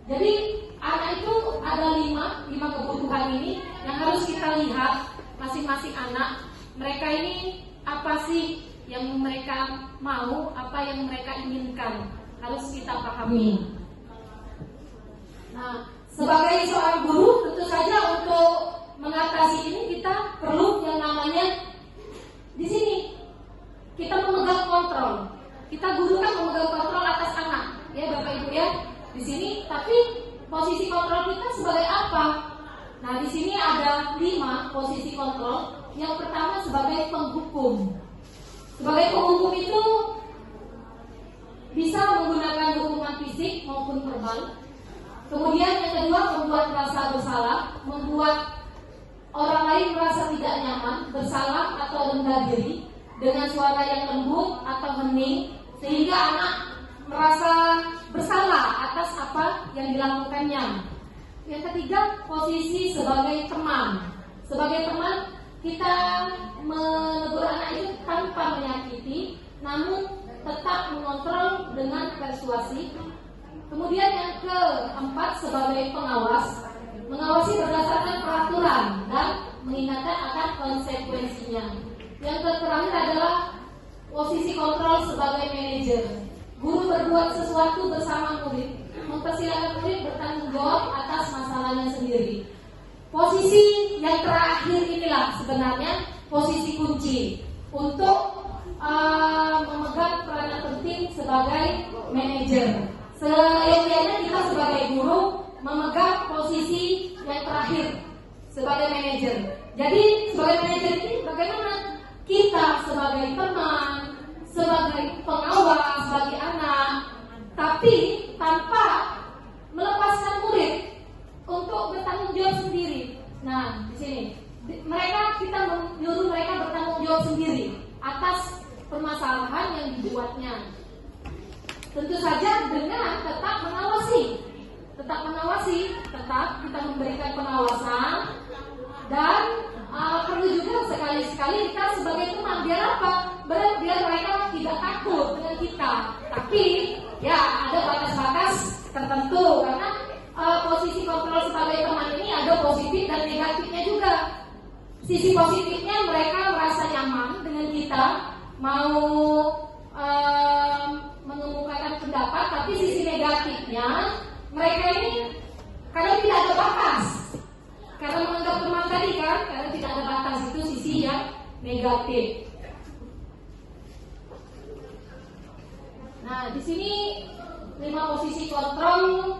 Jadi anak itu ada lima kebutuhan ini yang harus kita lihat masing-masing anak. Mereka ini apa sih yang mereka mau, apa yang mereka inginkan, harus kita pahami. Nah, sebagai seorang guru tentu saja untuk mengatasi ini kita perlu yang namanya di sini kita memegang kontrol. Kita guru kan memegang kontrol atas anak, ya Bapak Ibu ya. Di sini, tapi posisi kontrol kita sebagai apa? Nah, di sini ada 5 posisi kontrol. Yang pertama sebagai penghukum. Sebagai penghukum itu bisa menggunakan hukuman fisik maupun verbal. Kemudian yang kedua membuat rasa bersalah, membuat orang lain merasa tidak nyaman, bersalah atau rendah diri dengan suara yang lembut atau hening sehingga anak merasa bersalah atas apa yang dilakukannya. Yang ketiga posisi sebagai teman. Sebagai teman kita menegur anak itu tanpa menyakiti, namun tetap mengontrol dengan persuasi. Kemudian yang keempat sebagai pengawas, mengawasi berdasarkan peraturan dan mengingatkan akan konsekuensinya. Yang terakhir adalah posisi kontrol sebagai manajer. Guru berbuat sesuatu bersama murid, mempersilakan murid bertanggung jawab atas masalahnya sendiri. Posisi yang terakhir inilah sebenarnya posisi kunci untuk memegang peranan penting sebagai manajer. Seyogyanya kita sebagai guru memegang posisi yang terakhir sebagai manajer. Jadi sebagai manajer ini bagaimana kita sebagai teman, sebagai pengawas bagi anak, tapi tanpa melepaskan murid untuk bertanggung jawab sendiri. Nah, di sini kita menyuruh mereka bertanggung jawab sendiri atas permasalahan yang dibuatnya. Tentu saja dengan tetap mengawasi, tetap kita memberikan pengawasan dan perlu juga sekali-sekali kita sebagai teman biar apa? Biar mereka tidak takut dengan kita. Tapi ya ada batas-batas tertentu karena posisi kontrol sebagai teman ini ada positif dan negatifnya juga. Sisi positifnya mereka merasa nyaman dengan kita, mau mengemukakan pendapat, tapi sisi negatifnya mereka ini kadang tidak ada batas. Karena menganggap teman tadi kan, karena tidak ada batas, itu sisi yang negatif. Nah, di sini 5 posisi kontrol.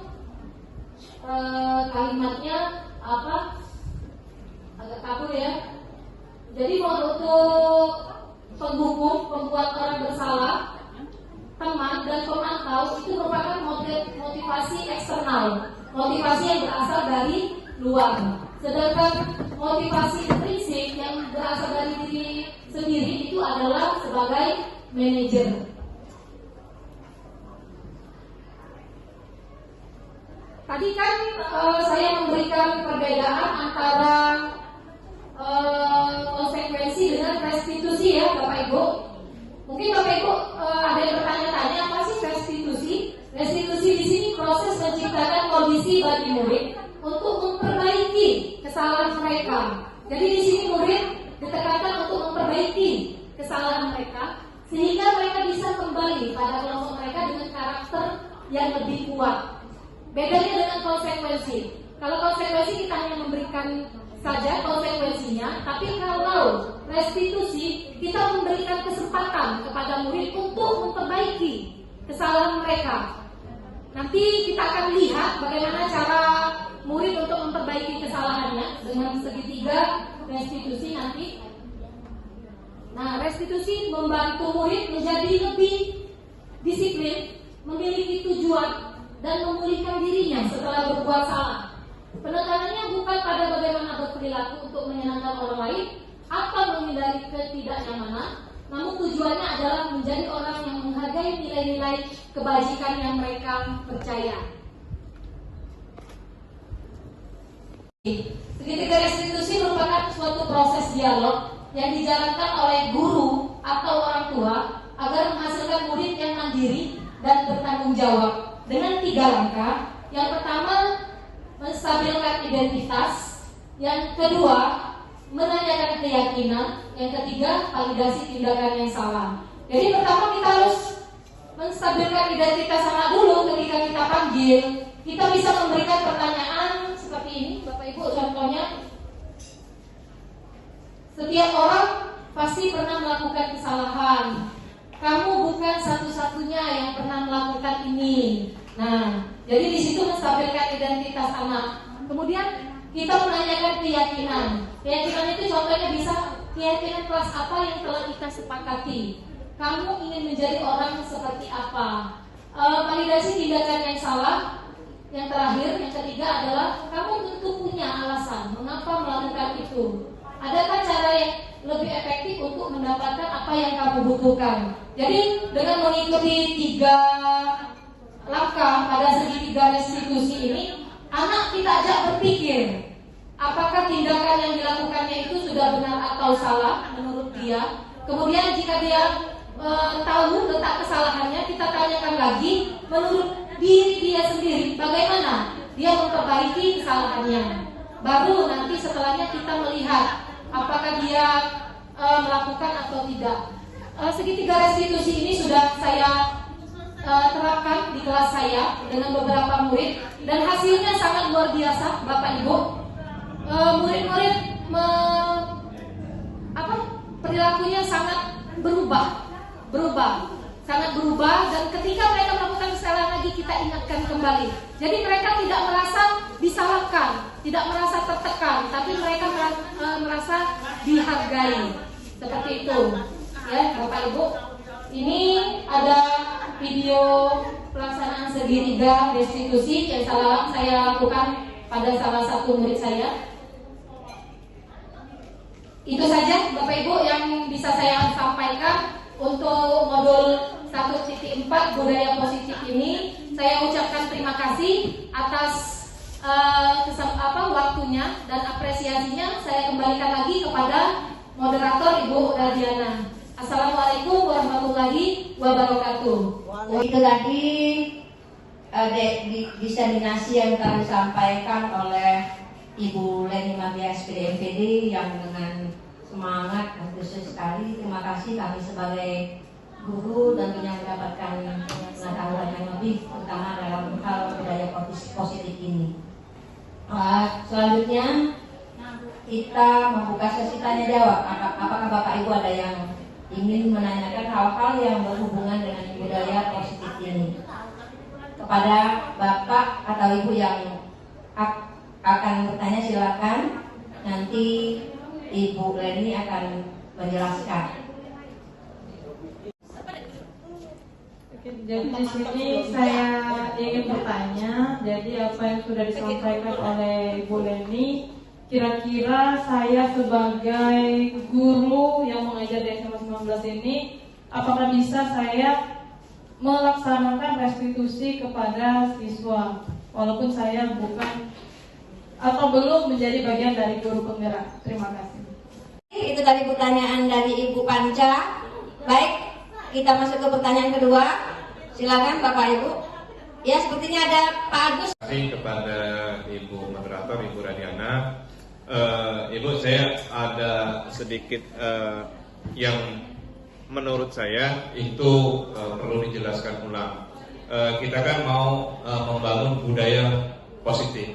Kalimatnya apa? Agak kabur ya. Jadi untuk penghukum, pembuat orang bersalah, teman dan pemantau itu merupakan motivasi eksternal, motivasi yang berasal dari luar. Sedangkan motivasi intrinsik yang yang berasal dari diri sendiri itu adalah sebagai manajer. Tadi kan saya memberikan perbedaan antara konsekuensi dengan restitusi ya Bapak Ibu. Mungkin Bapak Ibu ada yang bertanya-tanya apa sih restitusi? Restitusi di sini proses menciptakan kondisi bagi murid untuk memperbaiki kesalahan mereka. Jadi di sini murid ditekankan untuk memperbaiki kesalahan mereka sehingga mereka bisa kembali pada kelompok mereka dengan karakter yang lebih kuat. Bedanya dengan konsekuensi. Kalau konsekuensi kita hanya memberikan saja konsekuensinya, tapi kalau restitusi kita memberikan kesempatan kepada murid untuk memperbaiki kesalahan mereka. Nanti kita akan lihat bagaimana cara murid untuk memperbaiki kesalahannya dengan segitiga restitusi nanti. Nah, restitusi membantu murid menjadi lebih disiplin, memiliki tujuan dan memulihkan dirinya setelah berbuat salah. Penekanannya bukan pada bagaimana berperilaku untuk menyenangkan orang lain atau menghindari ketidaknyamanan, namun tujuannya adalah menjadi orang yang menghargai nilai-nilai kebajikan yang mereka percaya. Segitiga restitusi merupakan suatu proses dialog yang dijalankan oleh guru atau orang tua agar menghasilkan murid yang mandiri dan bertanggung jawab dengan 3 langkah. Yang pertama, menstabilkan identitas. Yang kedua, menanyakan keyakinan. Yang ketiga, validasi tindakan yang salah. Jadi pertama kita harus menstabilkan identitas anak dulu. Ketika kita panggil, kita bisa memberikan pertanyaan seperti ini, Bapak Ibu, contohnya. Setiap orang pasti pernah melakukan kesalahan. Kamu bukan satu-satunya yang pernah melakukan ini. Nah, jadi di situ menstabilkan identitas anak. Kemudian kita menanyakan keyakinan. Keyakinan itu contohnya bisa keyakinan kelas apa yang telah kita sepakati. Kamu ingin menjadi orang seperti apa? Validasi tindakan yang salah. Yang terakhir, yang ketiga adalah kamu tentu punya alasan mengapa melakukan itu. Adakah cara yang lebih efektif untuk mendapatkan apa yang kamu butuhkan? Jadi dengan mengikuti 3 langkah pada segitiga restitusi ini, anak kita ajak berpikir apakah tindakan yang dilakukannya itu sudah benar atau salah menurut dia. Kemudian jika dia tahu letak kesalahannya, kita tanyakan lagi menurut diri dia sendiri bagaimana dia memperbaiki kesalahannya. Baru nanti setelahnya kita melihat apakah dia melakukan atau tidak. Segitiga restitusi ini sudah saya terapkan di kelas saya dengan beberapa murid dan hasilnya sangat luar biasa, Bapak Ibu. Murid-murid perilakunya sangat berubah, sangat berubah, dan ketika mereka melakukan kesalahan lagi kita ingatkan kembali. Jadi mereka tidak merasa disalahkan, tidak merasa tertekan, tapi mereka merasa dihargai. Seperti itu, ya Bapak Ibu. Ini ada video pelaksanaan segitiga restitusi yang saya lakukan pada salah satu murid saya. Itu saja Bapak Ibu yang bisa saya sampaikan untuk modul 1.4 budaya positif ini. Saya ucapkan terima kasih atas waktunya dan apresiasinya. Saya kembalikan lagi kepada moderator Ibu Radiana. Assalamualaikum warahmatullahi wabarakatuh. Itu tadi diseminasi yang kami sampaikan oleh Ibu Leni Mardia SPD MPD yang dengan semangat antusias sekali. Terima kasih, kami sebagai guru tentunya mendapatkan pengetahuan yang lebih, terutama dalam hal budaya positif ini. Selanjutnya kita membuka sesi tanya jawab. Apakah Bapak Ibu ada yang ingin menanyakan hal-hal yang berhubungan dengan budaya positif ini? Kepada Bapak atau Ibu yang akan bertanya silakan. Nanti Ibu Leni akan menjelaskan. Jadi di sini saya ingin bertanya. Jadi apa yang sudah disampaikan oleh Ibu Leni kira-kira saya sebagai guru yang mengajar di SMA 19 ini, apakah bisa saya melaksanakan restitusi kepada siswa walaupun saya bukan atau belum menjadi bagian dari guru penggerak. Terima kasih. Itu tadi pertanyaan dari Ibu Panca. Baik, kita masuk ke pertanyaan kedua. Silakan Bapak Ibu. Ya, sepertinya ada Pak Agus. Terima kasih kepada Ibu Moderator, Ibu Radiana. Ibu, saya ada sedikit yang menurut saya itu perlu dijelaskan ulang. Kita kan mau membangun budaya positif.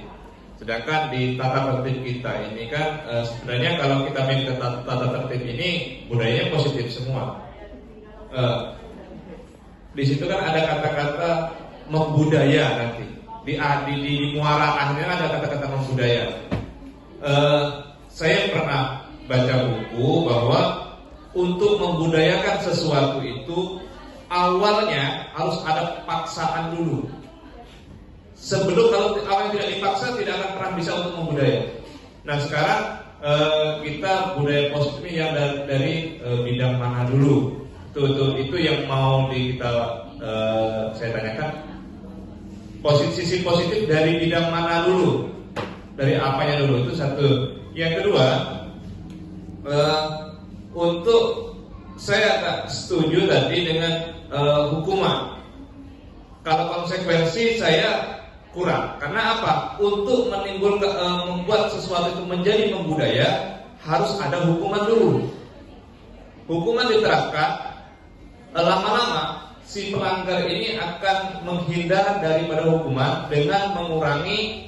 Sedangkan di tata tertib kita ini kan sebenarnya kalau kita minta tata tertib ini budayanya positif semua. Di situ kan ada kata-kata membudaya nanti. Di muara akhirnya ada kata-kata membudaya. Saya pernah baca buku bahwa untuk membudayakan sesuatu itu awalnya harus ada paksaan dulu. Sebelum kalau awalnya tidak dipaksa tidak akan pernah bisa untuk membudaya. Nah sekarang kita budaya positif ini yang dari bidang mana dulu? Itu yang mau saya tanyakan. Sisi positif dari bidang mana dulu? Dari apanya dulu? Itu satu. Yang kedua, untuk saya tak setuju tadi dengan hukuman. Kalau konsekuensi saya kurang. Karena apa? Untuk membuat sesuatu itu menjadi membudaya harus ada hukuman dulu. Hukuman diterapkan, lama-lama si pelanggar ini akan menghindar daripada hukuman dengan mengurangi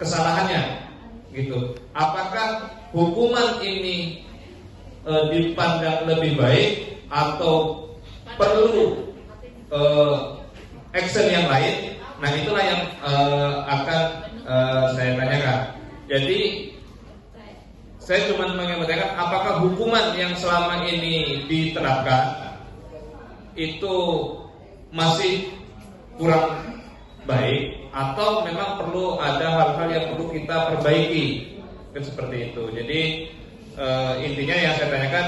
kesalahannya, gitu. Apakah hukuman ini dipandang lebih baik atau perlu action yang lain? Nah itulah yang akan saya tanyakan. Jadi saya cuma menyampaikan apakah hukuman yang selama ini diterapkan itu masih kurang baik atau memang perlu ada hal-hal yang perlu kita perbaiki, kan seperti itu. Jadi intinya yang saya tanyakan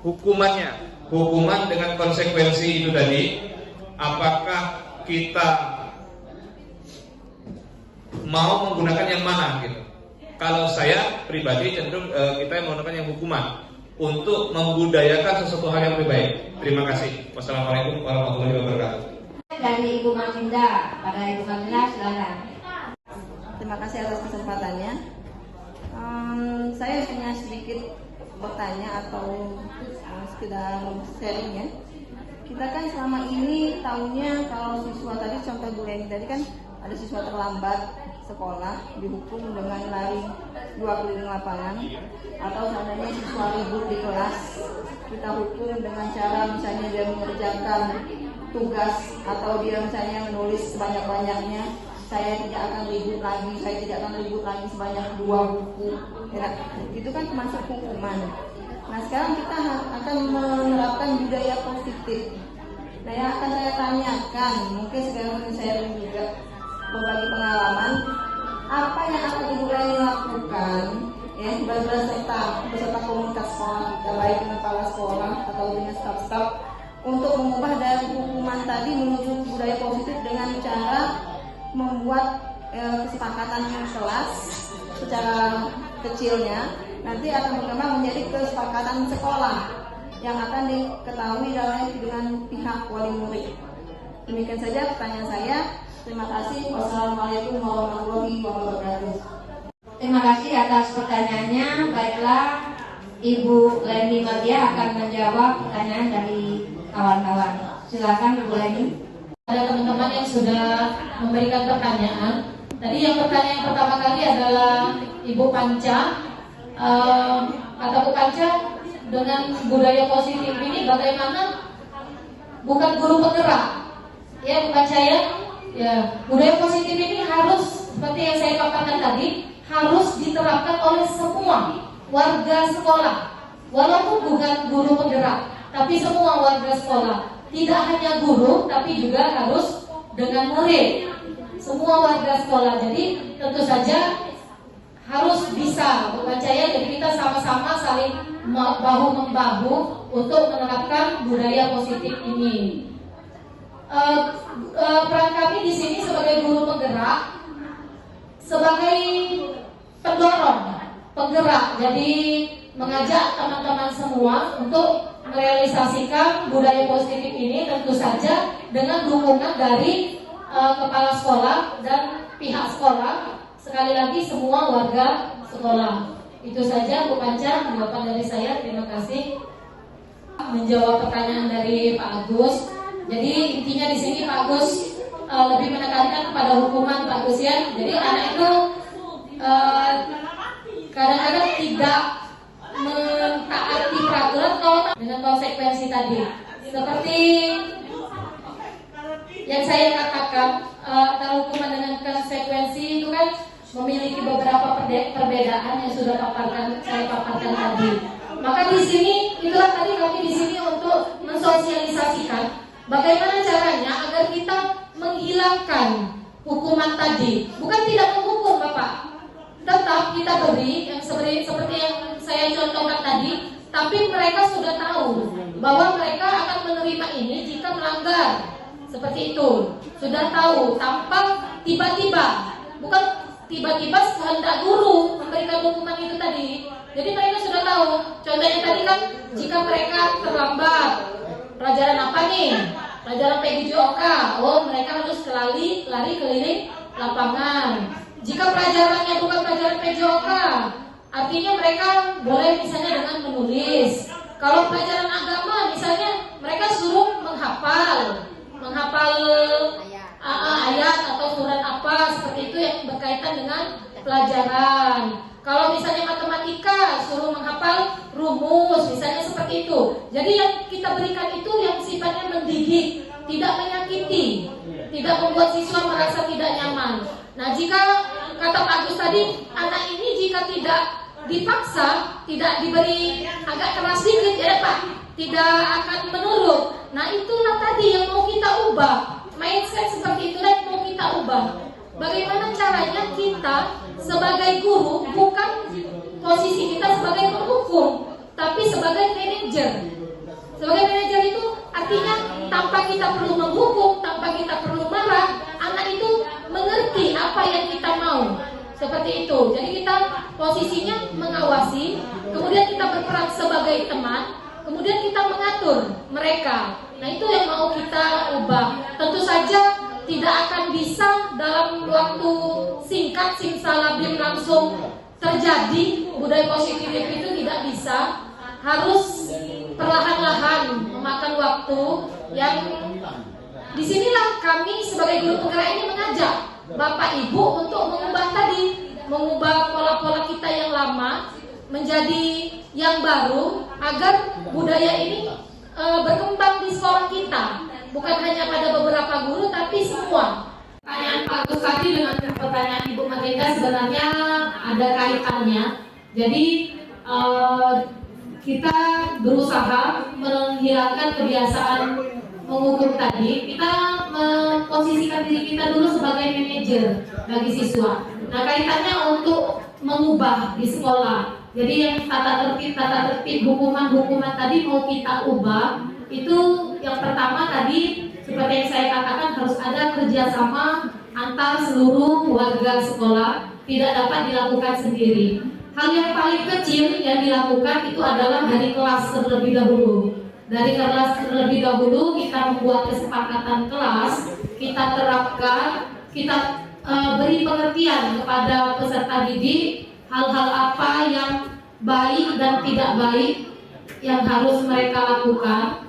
hukuman dengan konsekuensi itu tadi, apakah kita mau menggunakan yang mana gitu. Kalau saya pribadi cenderung kita menggunakan yang hukuman untuk membudayakan sesuatu hal yang lebih baik. Terima kasih. Wassalamualaikum warahmatullahi wabarakatuh. Dari Ibu Maginda, pada Ibu Maginda silakan. Terima kasih atas kesempatannya. Saya punya sedikit bertanya atau sekedar sharing ya. Kita kan selama ini tahunya kalau siswa tadi contoh Bu Leni tadi kan ada siswa terlambat sekolah dihukum dengan lari 2 keliling lapangan, atau seandainya siswa ribut di kelas kita hukum dengan cara misalnya dia mengerjakan tugas atau dia misalnya menulis sebanyak-banyaknya, saya tidak akan ribut lagi sebanyak 2 buku ya, itu kan termasuk hukuman. Nah sekarang kita akan menerapkan budaya positif. Nah yang akan saya tanyakan, mungkin sekarang saya juga berbagi pengalaman, apa yang akan Ibu Leni lakukan ya beserta komunitas sekolah kita, baik dengan kepala sekolah atau dengan staf-staf, untuk mengubah dari hukuman tadi menuju budaya positif dengan cara membuat kesepakatan kelas secara kecilnya nanti akan berkembang menjadi kesepakatan sekolah yang akan diketahui dengan pihak wali murid. Demikian saja pertanyaan saya. Terima kasih. Wassalamualaikum warahmatullahi wabarakatuh. Terima kasih atas pertanyaannya. Baiklah, Ibu Leni Mardiah akan menjawab pertanyaan dari kawan-kawan. Silakan Ibu Leni. Ada teman-teman yang sudah memberikan pertanyaan. Tadi yang pertanyaan pertama kali adalah Ibu Panca. Kata Bu Panca, dengan budaya positif ini bagaimana? Bukan guru penggerak, ya Bu Panca ya. Ya, budaya positif ini harus seperti yang saya katakan tadi, harus diterapkan oleh semua warga sekolah. Walaupun bukan guru penggerak, tapi semua warga sekolah. Tidak hanya guru, tapi juga harus dengan murid. Semua warga sekolah. Jadi tentu saja harus bisa mempercaya, jadi kita sama-sama saling bahu-membahu untuk menerapkan budaya positif ini. Peran kami di sini sebagai guru penggerak, sebagai pendorong, penggerak, jadi mengajak teman-teman semua untuk merealisasikan budaya positif ini, tentu saja dengan dukungan dari kepala sekolah dan pihak sekolah, sekali lagi semua warga sekolah. Itu saja Bu Panca, jawaban dari saya. Terima kasih. Menjawab pertanyaan dari Pak Agus. Jadi intinya di sini Pak Agus lebih menekankan kepada hukuman Pak Agus ya. Jadi anak itu kadang-kadang tidak mentaati peraturan dengan konsekuensi tadi. Seperti yang saya katakan, antara hukuman dengan konsekuensi itu kan memiliki beberapa perbedaan yang sudah saya paparkan tadi. Maka di sini itulah tadi kami di sini untuk mensosialisasikan bagaimana caranya agar kita menghilangkan hukuman tadi. Bukan tidak menghukum Bapak, tetap kita beri yang seperti yang saya contohkan tadi, tapi mereka sudah tahu bahwa mereka akan menerima ini jika melanggar. Seperti itu, sudah tahu tanpa tiba-tiba, bukan tiba-tiba kehendak guru memberikan hukuman itu tadi. Jadi mereka sudah tahu. Contohnya tadi kan, jika mereka terlambat, pelajaran apa nih? Pelajaran PJOK. Oh, mereka harus lari keliling lapangan. Jika pelajarannya bukan pelajaran PJOK, artinya mereka boleh misalnya dengan menulis. Kalau pelajaran agama misalnya mereka suruh menghafal ayat atau surat apa seperti itu yang berkaitan dengan pelajaran. Kalau misalnya matematika suruh menghafal rumus misalnya seperti itu. Jadi yang kita berikan itu yang sifatnya mendidik, tidak menyakiti, tidak membuat siswa merasa tidak nyaman. Nah, jika kata Pak Agus tadi, anak ini jika tidak dipaksa, tidak diberi agak keras sedikit ya Pak, tidak akan menurut. Nah, itulah tadi yang mau kita ubah. Mindset seperti itu yang mau kita ubah. Bagaimana caranya kita sebagai guru, bukan posisi kita sebagai penghukum, tapi sebagai manajer. Sebagai manajer itu artinya tanpa kita perlu menghukum, tanpa kita perlu marah, anak itu mengerti apa yang kita mau. Seperti itu. Jadi kita posisinya mengawasi, kemudian kita berperan sebagai teman, kemudian kita mengatur mereka. Nah, itu yang mau kita ubah. Tentu saja tidak akan bisa dalam waktu singkat simsalabim langsung terjadi. Budaya positif itu tidak bisa. Harus perlahan-lahan memakan waktu. Yang disinilah kami sebagai guru penggerak ini mengajak Bapak Ibu untuk mengubah pola-pola kita yang lama menjadi yang baru agar budaya ini berkembang di sekolah kita, bukan hanya pada beberapa guru tapi semua. Pertanyaan Pak Agus tadi dengan pertanyaan Ibu Magenda sebenarnya ada kaitannya. Jadi kita berusaha menghilangkan kebiasaan menghukum tadi. Kita memposisikan diri kita dulu sebagai manajer bagi siswa. Nah, kaitannya untuk mengubah di sekolah. Jadi yang tata tertib hukuman tadi mau kita ubah. Itu yang pertama tadi seperti yang saya katakan harus ada kerjasama antar seluruh warga sekolah, tidak dapat dilakukan sendiri. Hal yang paling kecil yang dilakukan itu adalah dari kelas terlebih dahulu. Dari kelas terlebih dahulu kita membuat kesepakatan kelas, kita terapkan, kita beri pengertian kepada peserta didik hal-hal apa yang baik dan tidak baik yang harus mereka lakukan.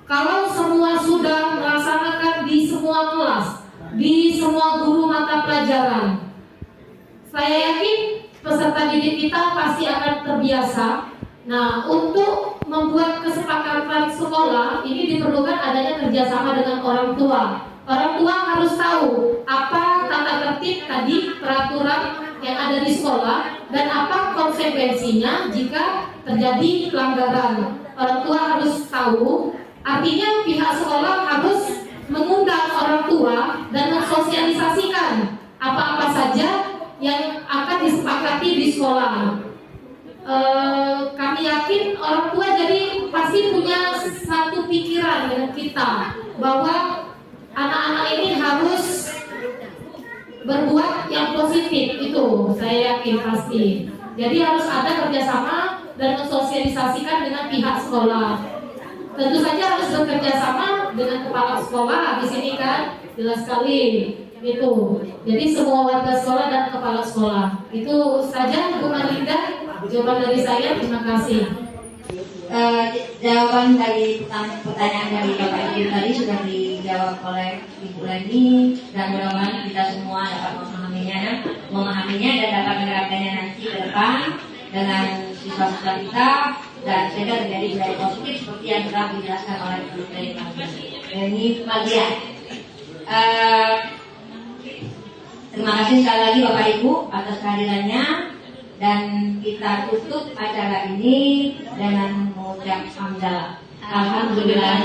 Kalau semua sudah melaksanakan di semua kelas, di semua guru mata pelajaran, saya yakin peserta didik kita pasti akan terbiasa. Nah, untuk membuat kesepakatan sekolah ini diperlukan adanya kerjasama dengan orang tua. Orang tua harus tahu apa tata tertib tadi, peraturan yang ada di sekolah, dan apa konsekuensinya jika terjadi pelanggaran. Orang tua harus tahu, artinya pihak sekolah harus mengundang orang tua dan mensosialisasikan apa-apa saja yang akan disepakati di sekolah. Kami yakin orang tua jadi pasti punya satu pikiran dengan kita bahwa anak-anak ini harus berbuat yang positif, itu saya yakin pasti. Jadi harus ada kerjasama dan mensosialisasikan dengan pihak sekolah. Tentu saja harus bekerja sama dengan kepala sekolah di sini kan, jelas sekali itu. Jadi semua warga sekolah dan kepala sekolah. Itu saja Bu Marlinda. Jawaban dari saya, terima kasih. Jawaban dari pertanyaan dari Bapak Ibu tadi sudah dijawab oleh Ibu Leni, dan mudah-mudahan kita semua dapat memahaminya dan dapat menerapkannya nanti ke depan dengan siswa-siswa kita, dan sehingga terjadi budaya positif seperti yang telah dijelaskan oleh Ibu Leni Mardia. Terima kasih sekali lagi Bapak Ibu atas kehadirannya. Dan kita tutup acara ini dengan mengucap hamdalah. Alhamdulillah.